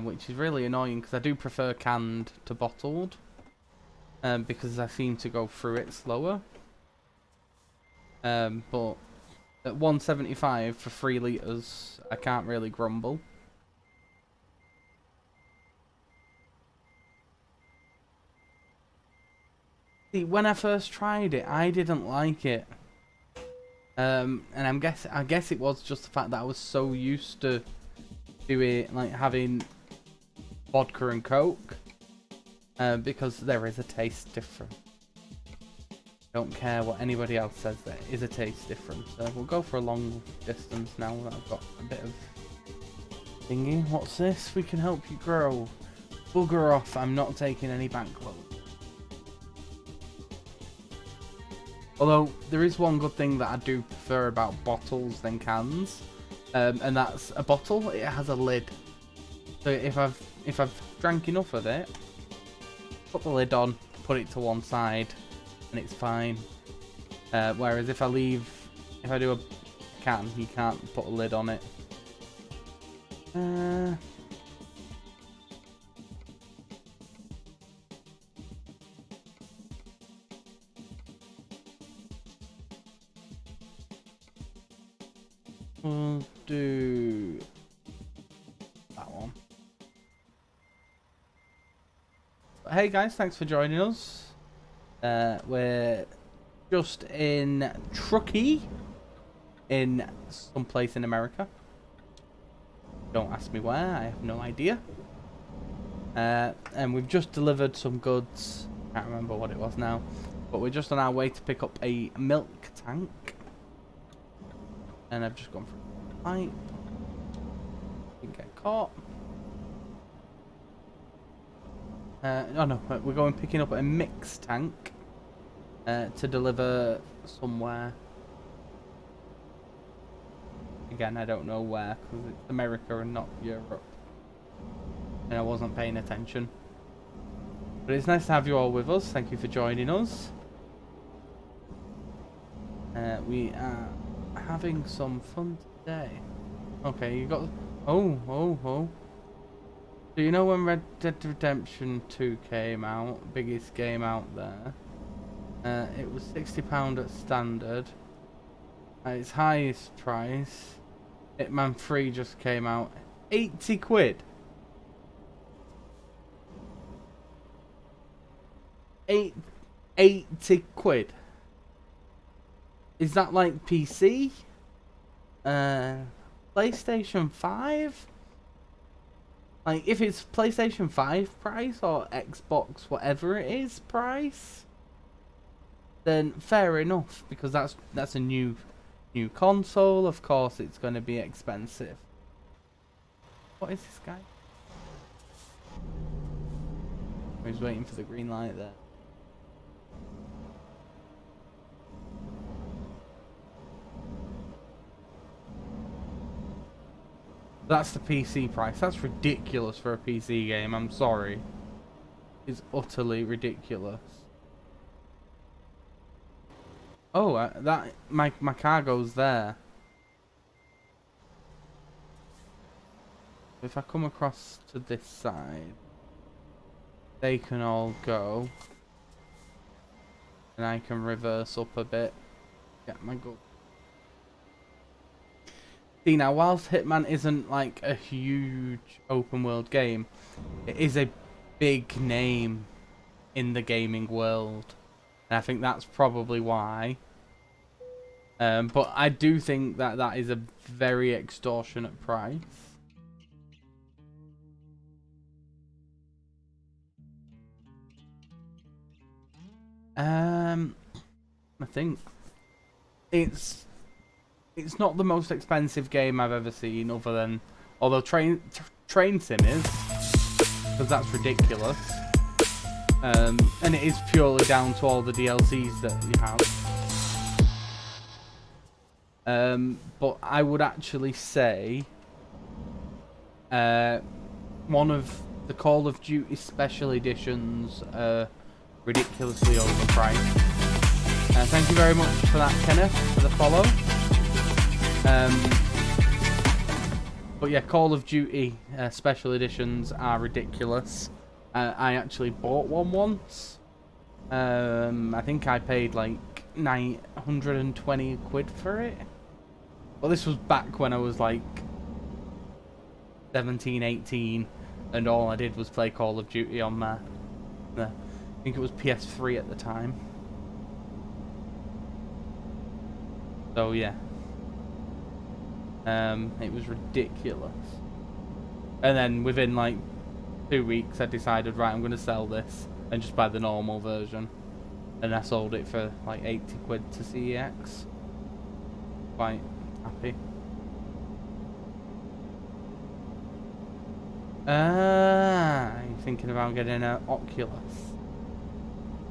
which is really annoying because I do prefer canned to bottled, because I seem to go through it slower. But at £1.75 for 3 litres, I can't really grumble. See, when I first tried it, I didn't like it. And I guess it was just the fact that I was so used to doing, like, having vodka and Coke, because there is a taste difference. Don't care what anybody else says, there is a taste difference. We'll go for a long distance now that I've got a bit of thingy. What's this? We can help you grow. Bugger off, I'm not taking any bank loans. Although, there is one good thing that I do prefer about bottles than cans, and that's a bottle, it has a lid. So if I've drank enough of it, put the lid on, put it to one side, and it's fine. Whereas if I do a can, you can't put a lid on it. We'll do that one. But hey guys, thanks for joining us. We're just in Truckee, in some place in America. Don't ask me where, I have no idea. And we've just delivered some goods. Can't remember what it was now, but we're just on our way to pick up a milk tank. And I've just gone for a fight. Didn't get caught. Oh no, we're going picking up a mixed tank to deliver somewhere. Again, I don't know where, because it's America and not Europe. And I wasn't paying attention. But it's nice to have you all with us. Thank you for joining us. We are having some fun today. Okay, you got... Oh. Do you know when Red Dead Redemption 2 came out? Biggest game out there. It was £60 at standard. At its highest price, Hitman 3 just came out. 80 quid. 80 quid. Is that like PC? PlayStation 5? Like, if it's PlayStation 5 price or Xbox whatever it is price, then fair enough, because that's a new console. Of course it's going to be expensive. What is this guy? He's waiting for the green light there. That's the PC price. That's ridiculous for a PC game. I'm sorry. It's utterly ridiculous. Oh, that my cargo's there. If I come across to this side, they can all go, and I can reverse up a bit. Get my goal. See, now, whilst Hitman isn't like a huge open world game, it is a big name in the gaming world, and I think that's probably why. But I do think that is a very extortionate price. I think it's not the most expensive game I've ever seen, other than, although Train Sim is, because that's ridiculous. And it is purely down to all the DLCs that you have. But I would actually say one of the Call of Duty special editions ridiculously overpriced. Thank you very much for that, Kenneth, for the follow. But yeah, Call of Duty special editions are ridiculous. I actually bought one once. I think I paid like 920 quid for it. Well, this was back when I was like 17, 18, and all I did was play Call of Duty on my I think it was PS3 at the time. So yeah. It was ridiculous. And then within like 2 weeks I decided, right, I'm going to sell this and just buy the normal version. And I sold it for like 80 quid to CEX. Quite happy. I'm thinking about getting an Oculus.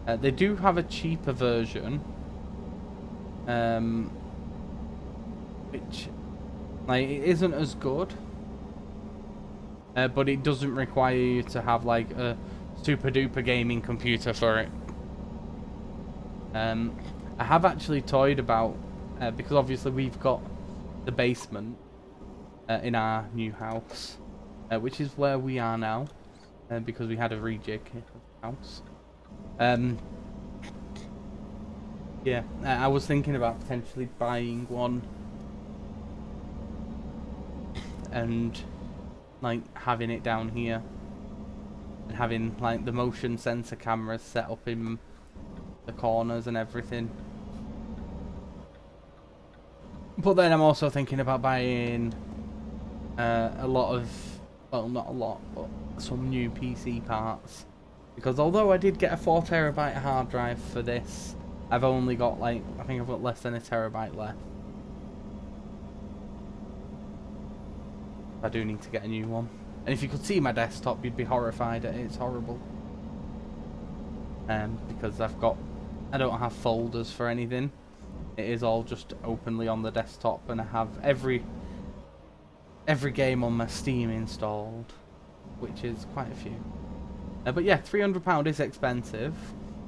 They do have a cheaper version. Which, like, it isn't as good. But it doesn't require you to have like a super duper gaming computer for it. I have actually toyed about, because obviously we've got the basement in our new house, which is where we are now, because we had a rejig of the house. Yeah, I was thinking about potentially buying one and like having it down here and having like the motion sensor cameras set up in the corners and everything. But then I'm also thinking about buying a lot of, well, not a lot, but some new PC parts, because although I did get a 4 terabyte hard drive for this, I've only got like, I think I've got less than a terabyte left. I do need to get a new one. And if you could see my desktop, you'd be horrified at it. It's horrible. Because I don't have folders for anything. It is all just openly on the desktop, and I have every game on my Steam installed, which is quite a few. But yeah, £300 is expensive,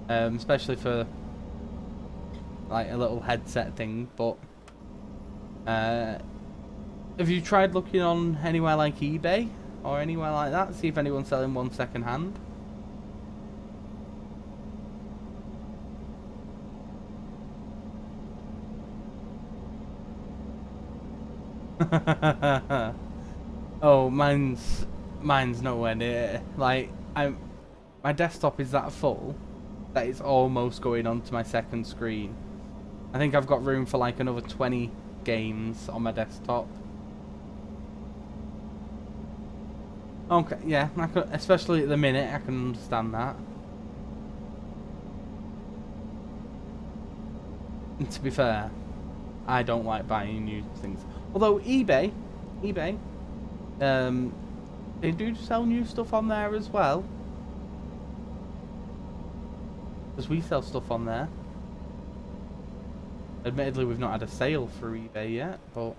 especially for like a little headset thing. But have you tried looking on anywhere like eBay or anywhere like that? See if anyone's selling one second hand. Oh, mine's nowhere near. Like, my desktop is that full that it's almost going onto my second screen. I think I've got room for like another 20 games on my desktop. Okay, yeah, especially at the minute, I can understand that. And to be fair, I don't like buying new things. Although eBay, they do sell new stuff on there as well. Because we sell stuff on there. Admittedly, we've not had a sale through eBay yet, but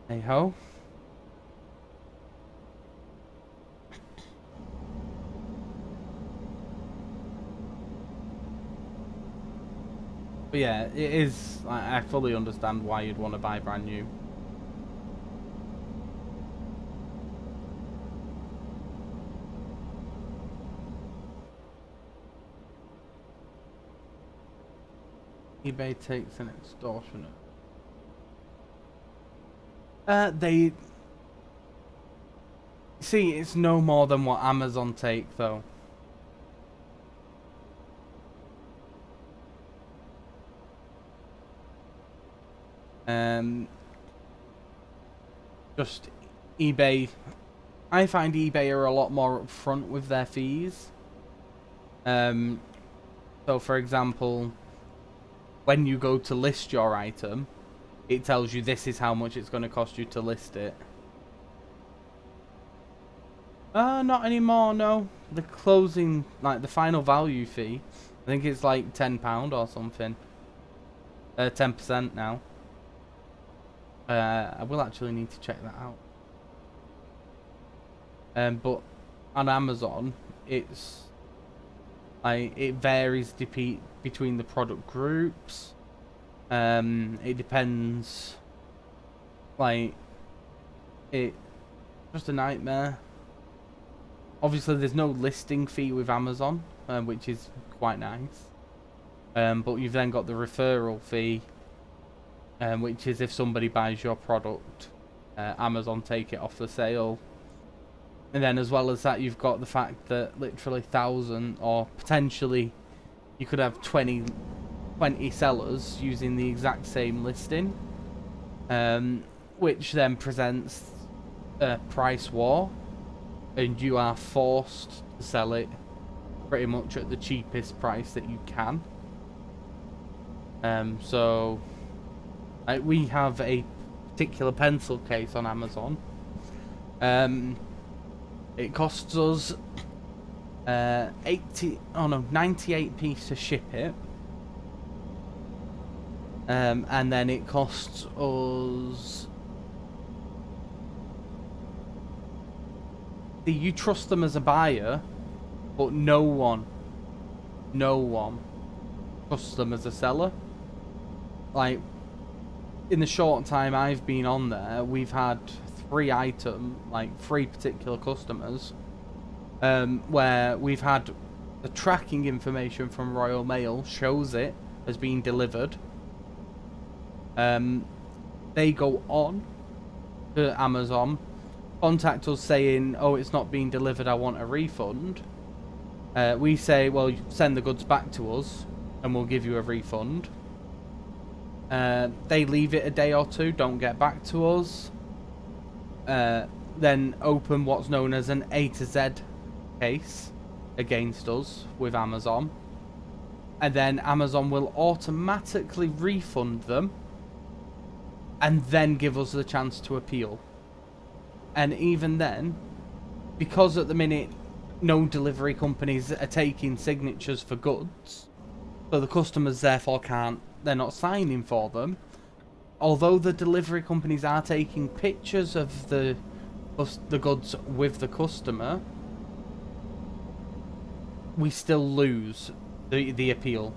hey ho. But yeah, it is. I fully understand why you'd want to buy brand new. eBay takes an extortionate. They see, it's no more than what Amazon take though. Just eBay. I find eBay are a lot more upfront with their fees. So for example, when you go to list your item, it tells you this is how much it's going to cost you to list it. Not anymore, no. The closing, like the final value fee, I think it's like £10 or something. 10% now. I will actually need to check that out. But on Amazon, it's like it varies between the product groups. It depends. Like it, just a nightmare. Obviously, there's no listing fee with Amazon, which is quite nice. But you've then got the referral fee. Which is if somebody buys your product, Amazon take it off the sale. And then as well as that, you've got the fact that literally 1,000 or potentially you could have 20 sellers using the exact same listing, which then presents a price war, and you are forced to sell it pretty much at the cheapest price that you can. So we have a particular pencil case on Amazon. It costs us 98p to ship it. And then it costs us. You trust them as a buyer, but no one trusts them as a seller. Like, in the short time I've been on there, we've had three particular customers, where we've had the tracking information from Royal Mail shows it as being delivered. They go on to Amazon, contact us saying, oh, it's not being delivered, I want a refund. We say, well, send the goods back to us and we'll give you a refund. They leave it a day or two, don't get back to us. Then open what's known as an A to Z case against us with Amazon. And then Amazon will automatically refund them and then give us the chance to appeal. And even then, because at the minute no delivery companies are taking signatures for goods, so the customers therefore they're not signing for them. Although the delivery companies are taking pictures of the goods with the customer, we still lose the appeal.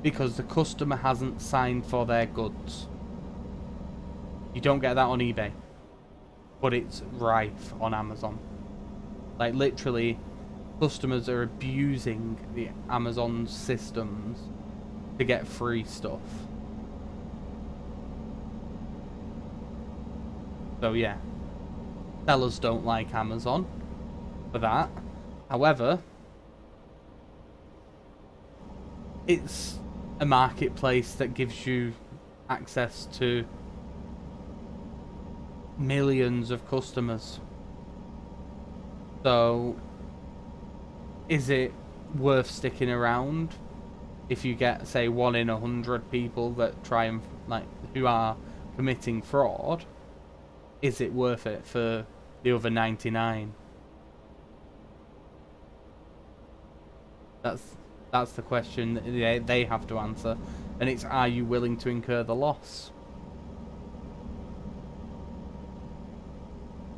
Because the customer hasn't signed for their goods. You don't get that on eBay. But it's rife on Amazon. Like, literally, customers are abusing the Amazon systems to get free stuff. So yeah, sellers don't like Amazon for that. However, it's a marketplace that gives you access to millions of customers. So is it worth sticking around if you get, say, 1 in 100 people that try and, like, who are committing fraud? Is it worth it for the other 99? That's the question that they have to answer, and it's, are you willing to incur the loss?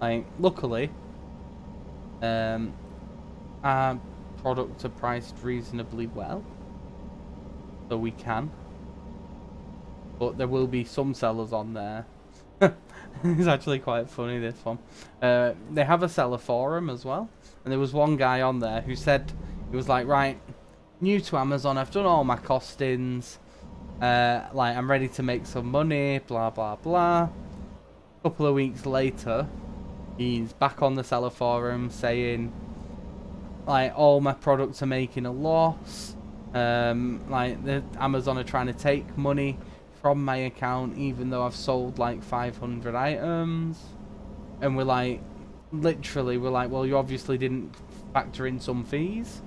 Like, luckily, our products are priced reasonably well, so we can. But there will be some sellers on there. It's actually quite funny, this one. They have a seller forum as well, and there was one guy on there who said, he was like, right, new to Amazon, I've done all my costings, like, I'm ready to make some money, blah blah blah. A couple of weeks later, he's back on the seller forum saying, like, all my products are making a loss, like, the Amazon are trying to take money from my account even though I've sold like 500 items. And we're like, literally, we're like, well, you obviously didn't factor in some fees.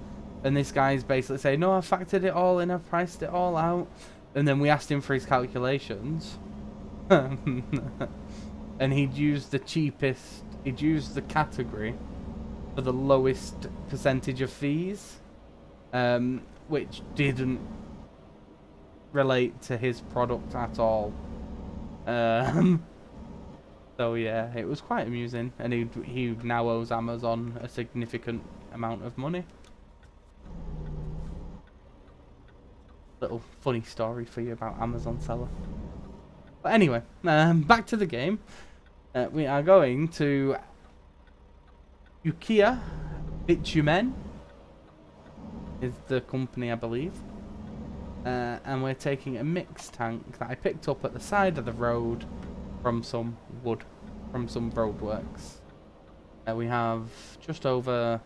And this guy's basically saying, no, I factored it all in, I've priced it all out. And then we asked him for his calculations. And he'd used the cheapest, he'd used the category for the lowest percentage of fees, which didn't relate to his product at all. So yeah, it was quite amusing, and he now owes Amazon a significant amount of money. Little funny story for you about Amazon seller. But anyway, back to the game. We are going to Ukiah Bitumen is the company, I believe. And we're taking a mixed tank that I picked up at the side of the road from some wood, from some roadworks. We have just over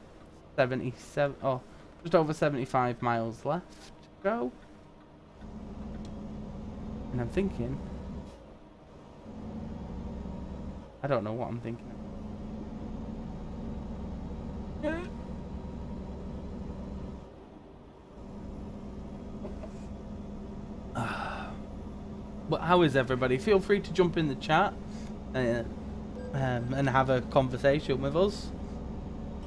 75 miles left to go. And I'm thinking, I don't know what I'm thinking. But how is everybody? Feel free to jump in the chat and have a conversation with us.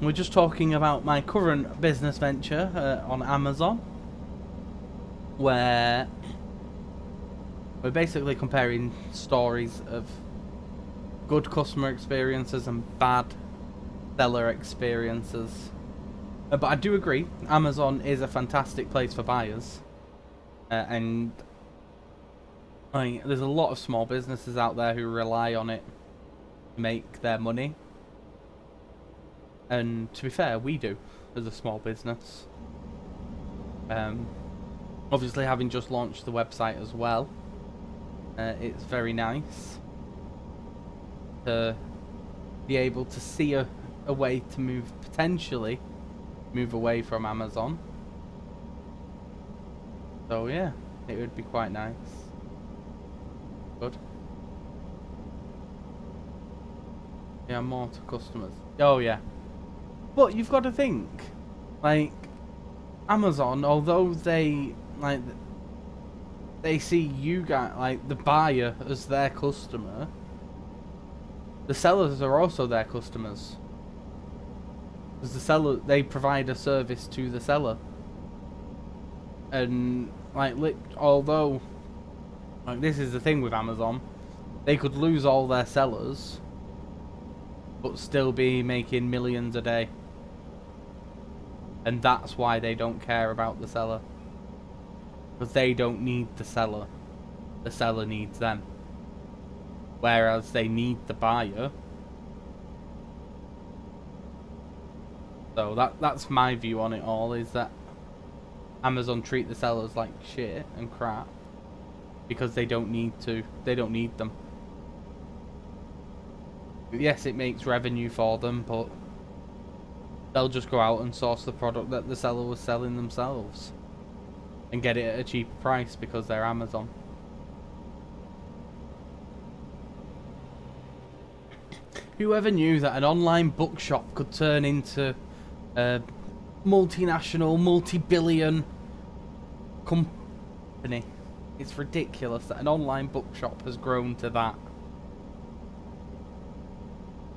We're just talking about my current business venture on Amazon, where we're basically comparing stories of good customer experiences and bad seller experiences. But I do agree, Amazon is a fantastic place for buyers, and there's a lot of small businesses out there who rely on it to make their money. And to be fair, we do as a small business. Obviously, having just launched the website as well, it's very nice to be able to see a way to potentially move away from Amazon. So yeah, it would be quite nice. Good. Yeah, more to customers. Oh yeah. But you've got to think, like, Amazon, although they see you guys, like, the buyer as their customer, the sellers are also their customers. Because the seller, they provide a service to the seller. And like, although, like, this is the thing with Amazon, they could lose all their sellers, but still be making millions a day. And that's why they don't care about the seller. Because they don't need the seller. The seller needs them. Whereas they need the buyer. So that's my view on it all, is that Amazon treat the sellers like shit and crap because they don't need to. They don't need them. Yes, it makes revenue for them, but they'll just go out and source the product that the seller was selling themselves and get it at a cheaper price because they're Amazon. Whoever knew that an online bookshop could turn into a multinational, multi-billion company? It's ridiculous that an online bookshop has grown to that.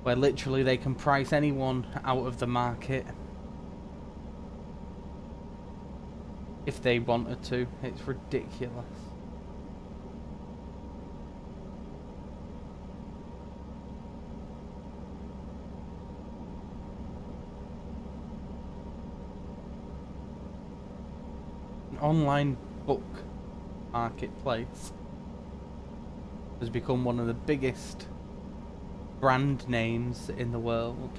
Where literally they can price anyone out of the market if they wanted to. It's ridiculous. An online book marketplace has become one of the biggest brand names in the world.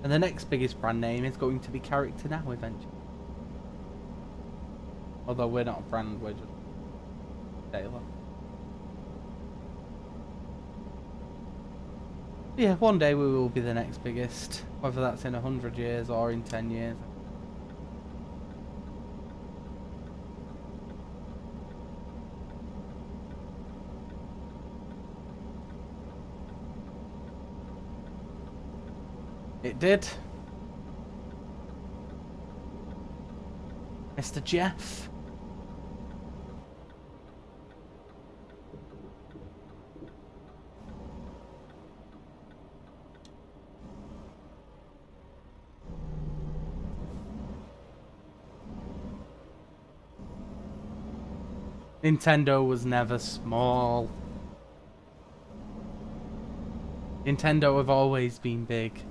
And the next biggest brand name is going to be Character Now eventually. Although we're not a brand, we're just Taylor. Yeah, one day we will be the next biggest, whether that's in 100 years or in 10 years. It did. Mr. Jeff. Nintendo was never small. Nintendo have always been big.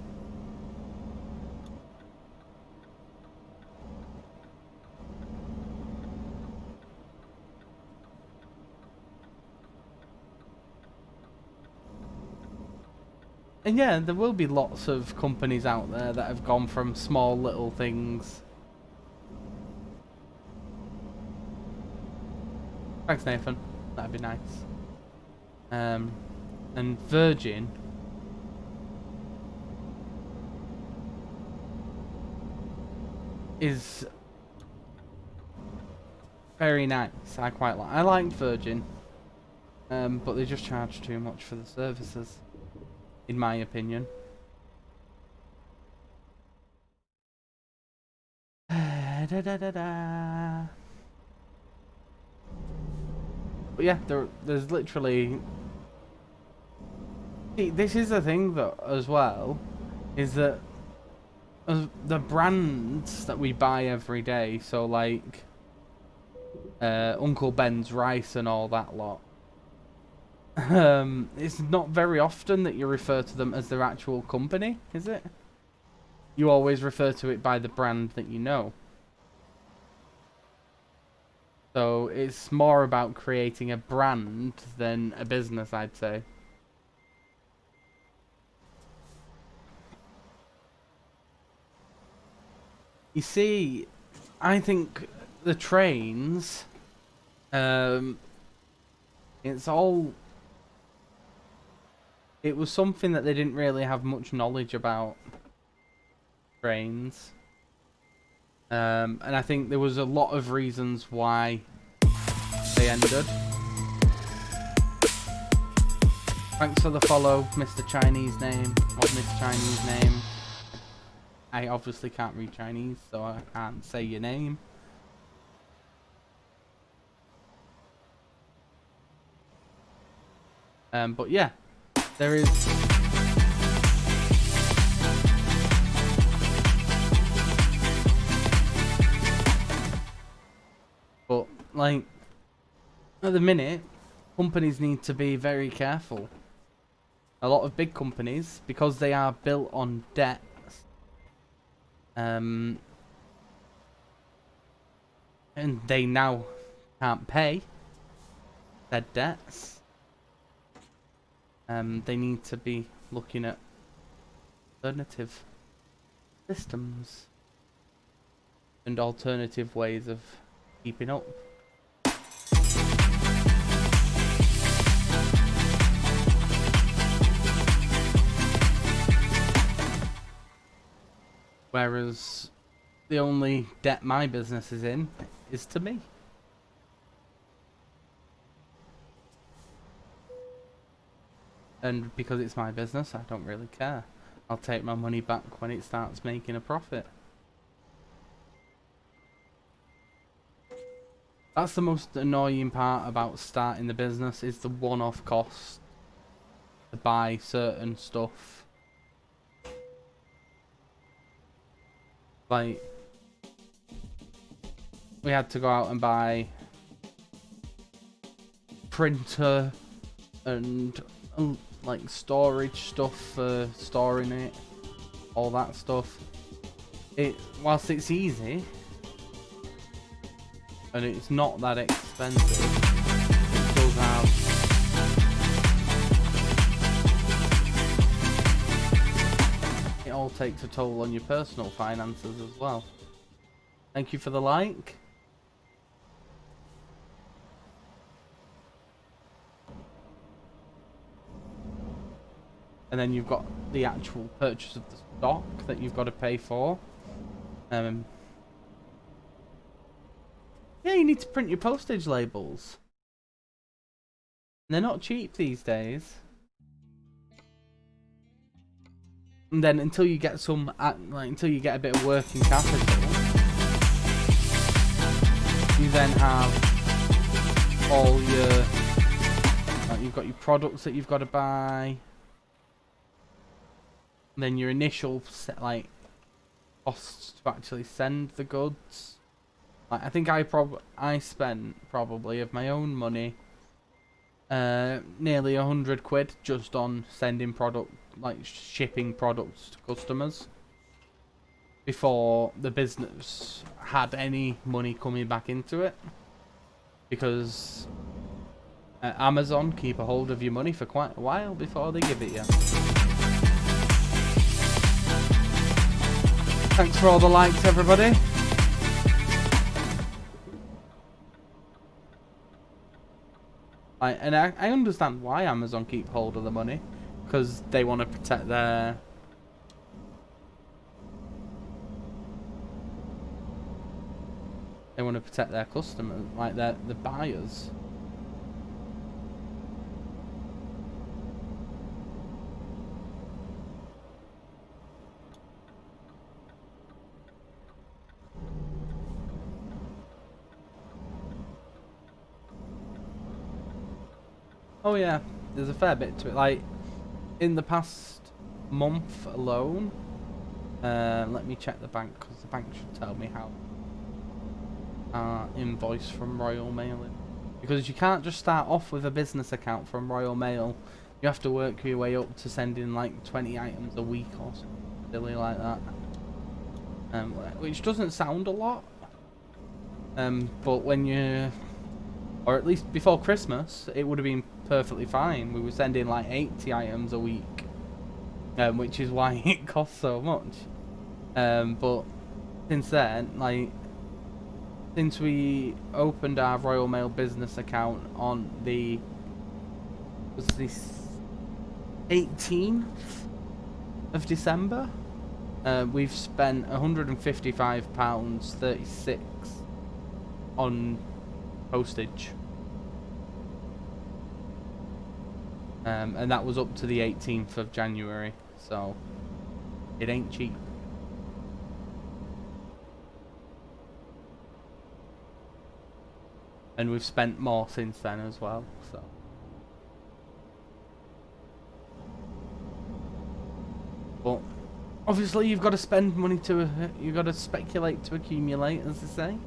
And yeah, there will be lots of companies out there that have gone from small little things. Thanks, Nathan. That'd be nice. And Virgin is very nice. I quite like. I like Virgin, but they just charge too much for the services, in my opinion. Da, da, da, da. But yeah, there's literally... See, this is the thing though, as well, is that the brands that we buy every day, so like Uncle Ben's rice and all that lot, it's not very often that you refer to them as their actual company, is it? You always refer to it by the brand that you know. So it's more about creating a brand than a business, I'd say. You see, I think the trains, it's all... It was something that they didn't really have much knowledge about, trains. And I think there was a lot of reasons why they ended. Thanks for the follow, Mr. Chinese name, or Miss Chinese name. I obviously can't read Chinese, so I can't say your name. But yeah, there is. But like, at the minute, companies need to be very careful. A lot of big companies, because they are built on debt, and they now can't pay their debts. They need to be looking at alternative systems and alternative ways of keeping up. Whereas the only debt my business is in is to me. And because it's my business, I don't really care. I'll take my money back when it starts making a profit. That's the most annoying part about starting the business, is the one-off cost to buy certain stuff. Like, we had to go out and buy printer and like storage stuff for storing it, all that stuff. Whilst it's easy and it's not that expensive, it does have it all takes a toll on your personal finances as well. Thank you for the like. And then you've got the actual purchase of the stock that you've got to pay for. Yeah, you need to print your postage labels. And they're not cheap these days. And then until you get until you get a bit of working capital, you then have all your, you've got your products that you've got to buy. And then your initial costs to actually send the goods. Like, I think I spent probably of my own money nearly 100 quid just on sending shipping products to customers before the business had any money coming back into it, because Amazon keep a hold of your money for quite a while before they give it you. Thanks for all the likes, everybody. And I understand why Amazon keep hold of the money, because they want to protect their customers, like the buyers. Oh yeah, there's a fair bit to it. Like, in the past month alone, let me check the bank, because the bank should tell me how invoice from Royal Mail is. Because you can't just start off with a business account from Royal Mail. You have to work your way up to sending like 20 items a week or something silly like that. Which doesn't sound a lot. But when you, or at least before Christmas, it would have been perfectly fine. We were sending like 80 items a week, which is why it costs so much. But since then, since we opened our Royal Mail business account on the 18th of December, we've spent £155.36 on postage. And that was up to the 18th of January, so it ain't cheap. And we've spent more since then as well, so. But obviously you've got to spend money to, you've got to speculate to accumulate, as they say.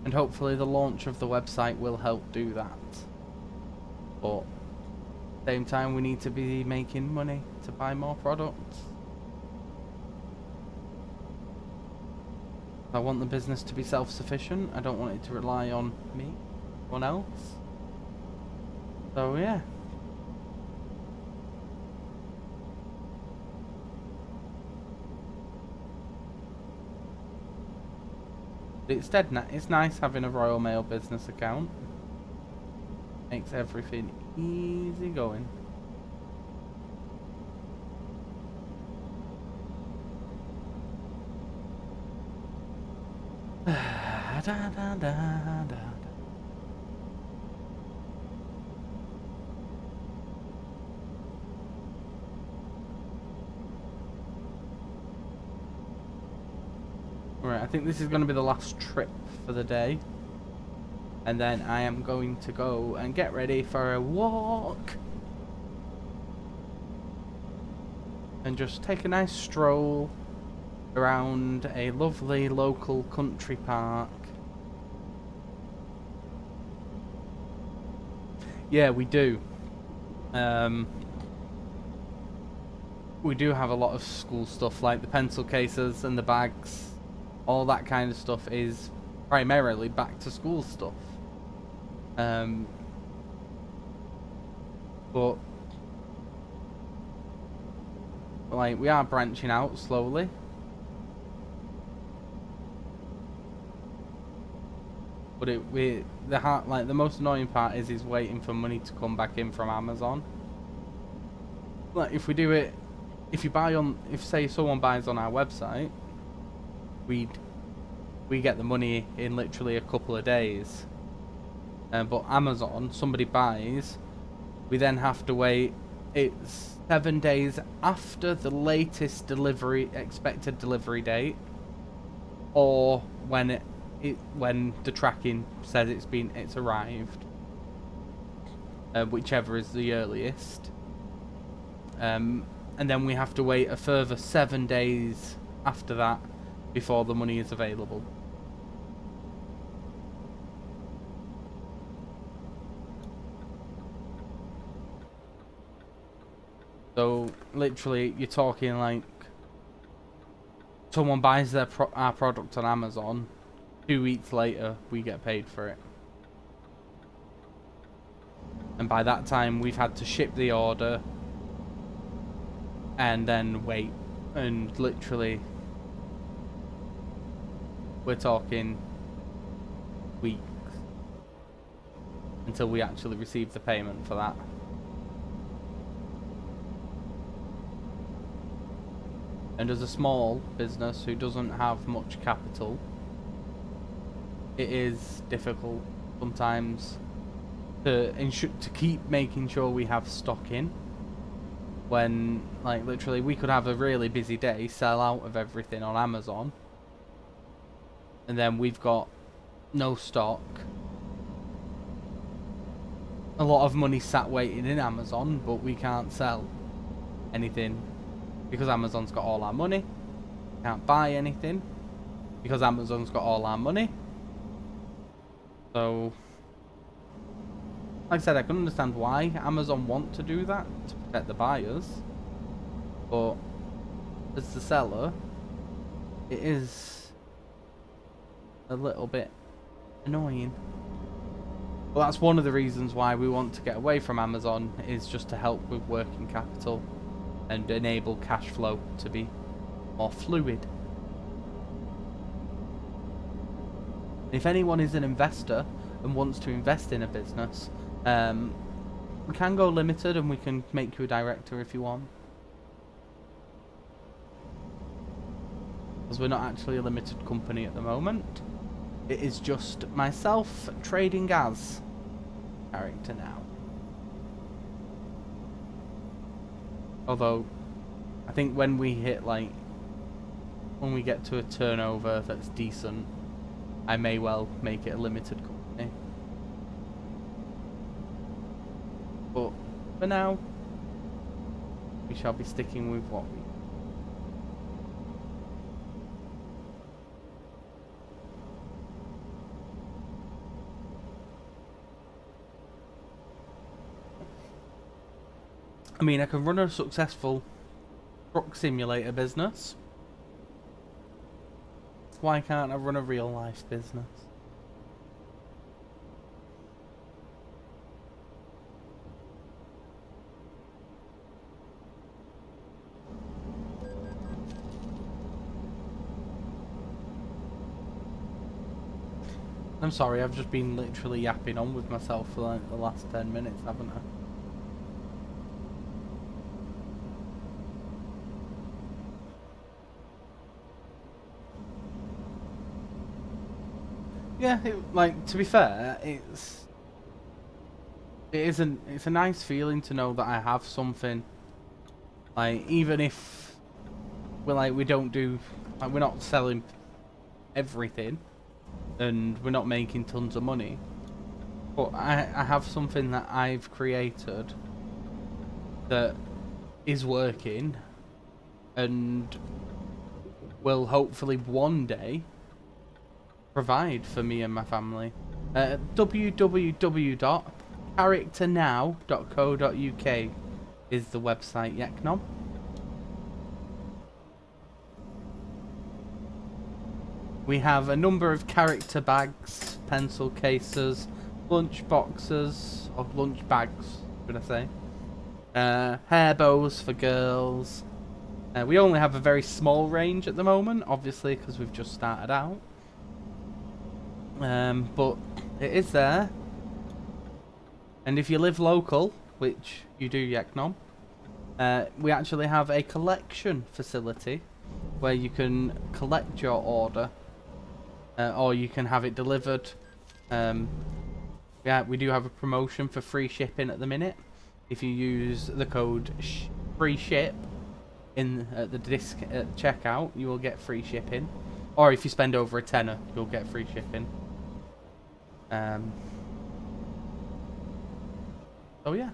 And hopefully the launch of the website will help do that. But at the same time, we need to be making money to buy more products. I want the business to be self-sufficient. I don't want it to rely on me, anyone else. So yeah. It's dead. It's nice having a Royal Mail business account. Makes everything easy going. da, da, da, da. Right, I think this is going to be the last trip for the day. And then I am going to go and get ready for a walk. And just take a nice stroll around a lovely local country park. Yeah, we do. We do have a lot of school stuff, like the pencil cases and the bags. All that kind of stuff is primarily back to school stuff. But like we are branching out slowly. But the most annoying part is waiting for money to come back in from Amazon. Like if we do it, if say someone buys on our website, we get the money in literally a couple of days. But Amazon, somebody buys, we then have to wait. It's 7 days after the latest expected delivery date, or when the tracking says it's arrived, whichever is the earliest. And then we have to wait a further 7 days after that before the money is available. So literally, you're talking like someone buys our product on Amazon, 2 weeks later we get paid for it, and by that time we've had to ship the order and then wait, and literally we're talking weeks until we actually receive the payment for that. And as a small business who doesn't have much capital, it is difficult sometimes to keep making sure we have stock in. When, like, literally we could have a really busy day, sell out of everything on Amazon, and then we've got no stock. A lot of money sat waiting in Amazon, but we can't sell anything because Amazon's got all our money. Can't buy anything because Amazon's got all our money. So, like I said, I can understand why Amazon want to do that, to protect the buyers, but as the seller, it is a little bit annoying. Well, that's one of the reasons why we want to get away from Amazon, is just to help with working capital and enable cash flow to be more fluid. If anyone is an investor and wants to invest in a business, we can go limited and we can make you a director if you want. Because we're not actually a limited company at the moment. It is just myself trading as character now. Although, I think when we get to a turnover that's decent, I may well make it a limited company. But for now, we shall be sticking with what we... I mean, I can run a successful truck simulator business. Why can't I run a real life business? I'm sorry, I've just been literally yapping on with myself for like the last 10 minutes, haven't I? Yeah, like, to be fair, it's a nice feeling to know that I have something, like, even if we don't do, like, we're not selling everything and we're not making tons of money, but I have something that I've created that is working and will hopefully one day provide for me and my family. www.characternow.co.uk is the website, Yeknom. We have a number of character bags, pencil cases, lunch boxes, or lunch bags, should I say. Hair bows for girls. We only have a very small range at the moment, obviously, because we've just started out. But it is there. And if you live local, which you do, Yeknom, we actually have a collection facility where you can collect your order, or you can have it delivered. Yeah, we do have a promotion for free shipping at the minute. If you use the code FREESHIP in the disc at checkout, you will get free shipping. Or if you spend over a tenner, you'll get free shipping. Oh yeah.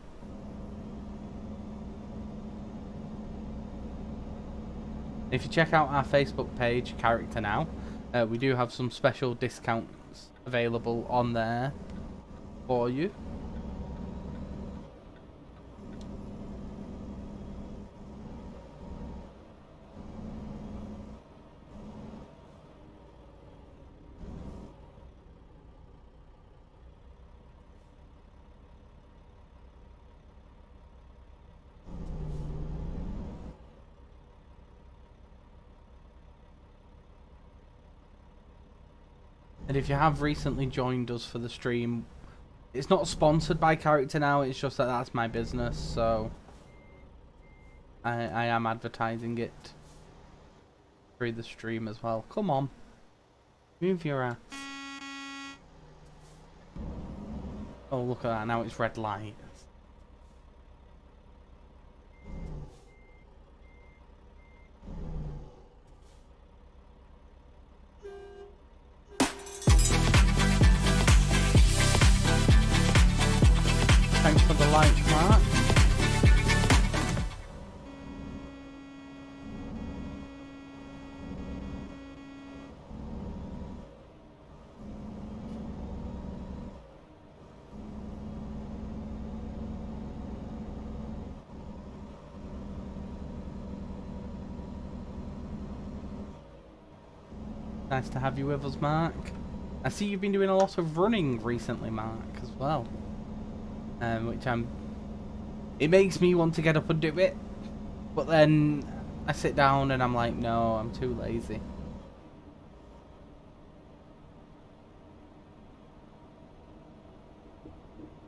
If you check out our Facebook page, Character Now, we do have some special discounts available on there for you. And if you have recently joined us for the stream, it's not sponsored by Character Now, it's just that that's my business, so I am advertising it through the stream as well. Come on. Move your ass. Oh, look at that, now it's red light. Thanks for the like, Mark. Nice to have you with us, Mark. I see you've been doing a lot of running recently, Mark, as well. Which it makes me want to get up and do it, but then I sit down and I'm like, no, I'm too lazy.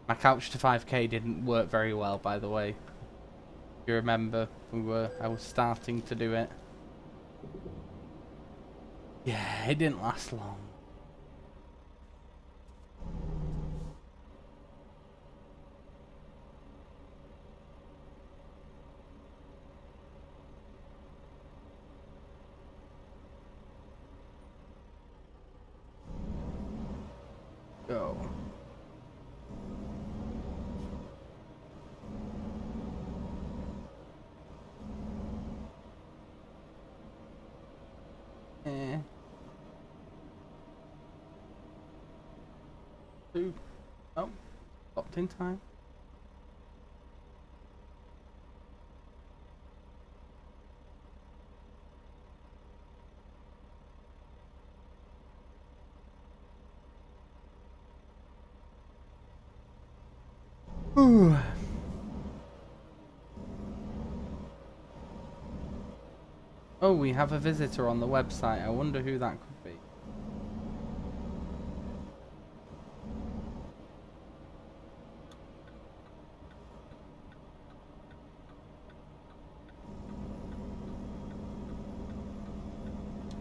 My couch to 5k didn't work very well, by the way. If you remember, I was starting to do it. Yeah, it didn't last long. 2. Oh, stopped in time. Ooh. Oh, we have a visitor on the website. I wonder who that could be.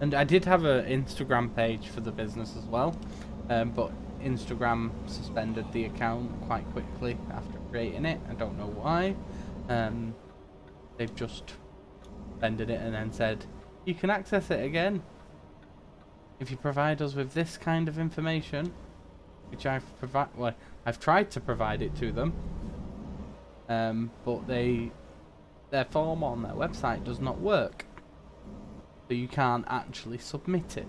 And I did have an Instagram page for the business as well, but Instagram suspended the account quite quickly after creating it. I don't know why. They've just suspended it and then said, you can access it again if you provide us with this kind of information, which I've tried to provide it to them, but their form on their website does not work, so you can't actually submit it.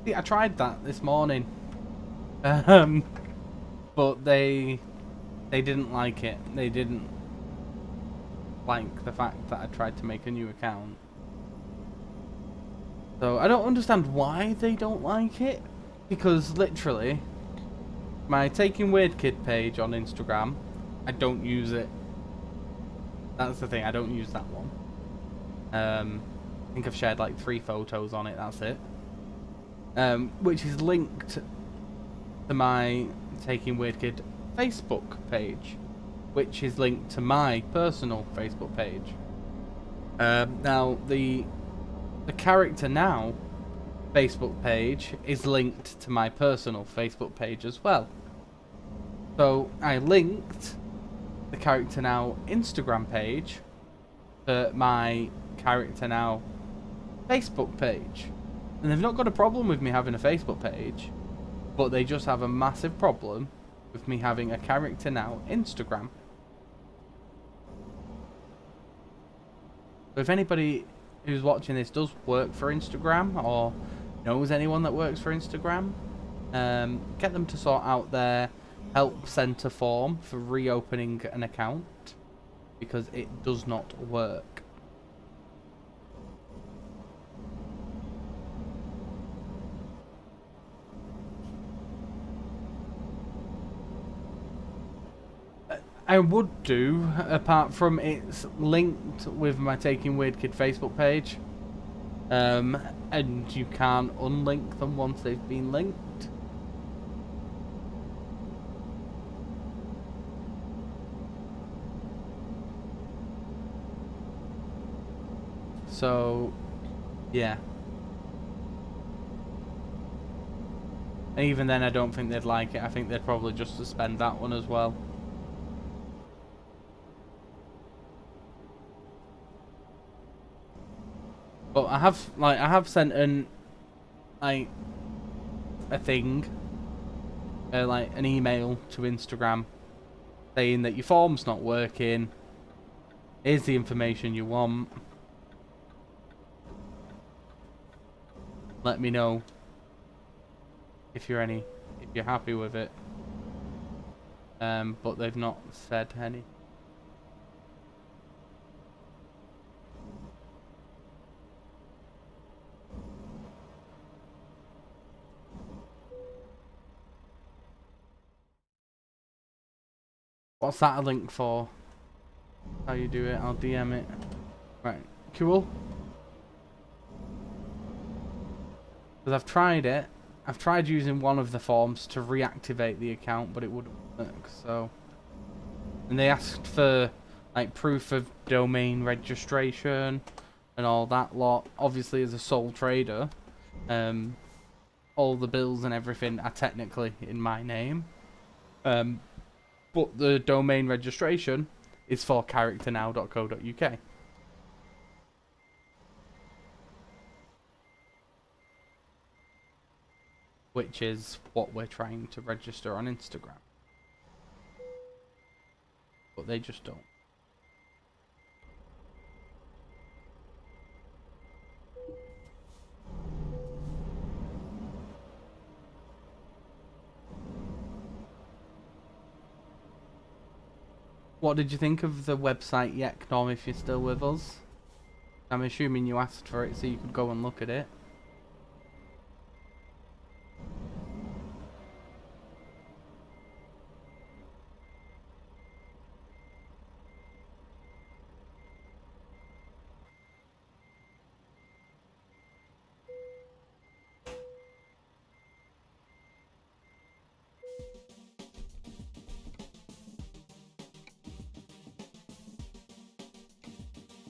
See, I tried that this morning, but they didn't like it. They didn't like the fact that I tried to make a new account. So I don't understand why they don't like it, because literally, my Taking Weird Kid page on Instagram, I don't use it. That's the thing, I don't use that one. I think I've shared like 3 photos on it, that's it. Which is linked to my Taking Weird Kid Facebook page, which is linked to my personal Facebook page. Now the Character Now Facebook page is linked to my personal Facebook page as well. So I linked the Character Now Instagram page to my Character Now Facebook page. And they've not got a problem with me having a Facebook page, but they just have a massive problem with me having a Character Now Instagram. So if anybody who's watching this does work for Instagram or knows anyone that works for Instagram, get them to sort out their help center form for reopening an account, because it does not work. I would do, apart from it's linked with my Taking Weird Kid Facebook page, and you can't unlink them once they've been linked. So, yeah. And even then, I don't think they'd like it. I think they'd probably just suspend that one as well. But I have sent an a thing, like an email to Instagram saying that your form's not working. Here's the information you want. Let me know if you're happy with it. But they've not said any. What's that a link for? How you do it? I'll DM it. Right, cool. Because I've tried it. I've tried using one of the forms to reactivate the account, but it wouldn't work, so... And they asked for, like, proof of domain registration, and all that lot. Obviously, as a sole trader, all the bills and everything are technically in my name. But the domain registration is for characternow.co.uk. Which is what we're trying to register on Instagram. But they just don't. What did you think of the website yet, Norm, if you're still with us? I'm assuming you asked for it so you could go and look at it.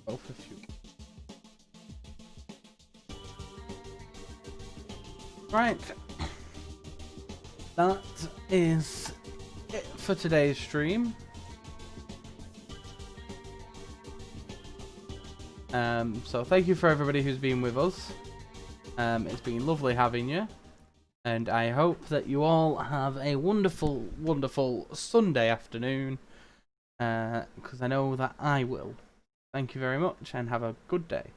Both of you. Right. That is it for today's stream. So thank you for everybody who's been with us. It's been lovely having you. And I hope that you all have a wonderful, wonderful Sunday afternoon. Because I know that I will. Thank you very much and have a good day.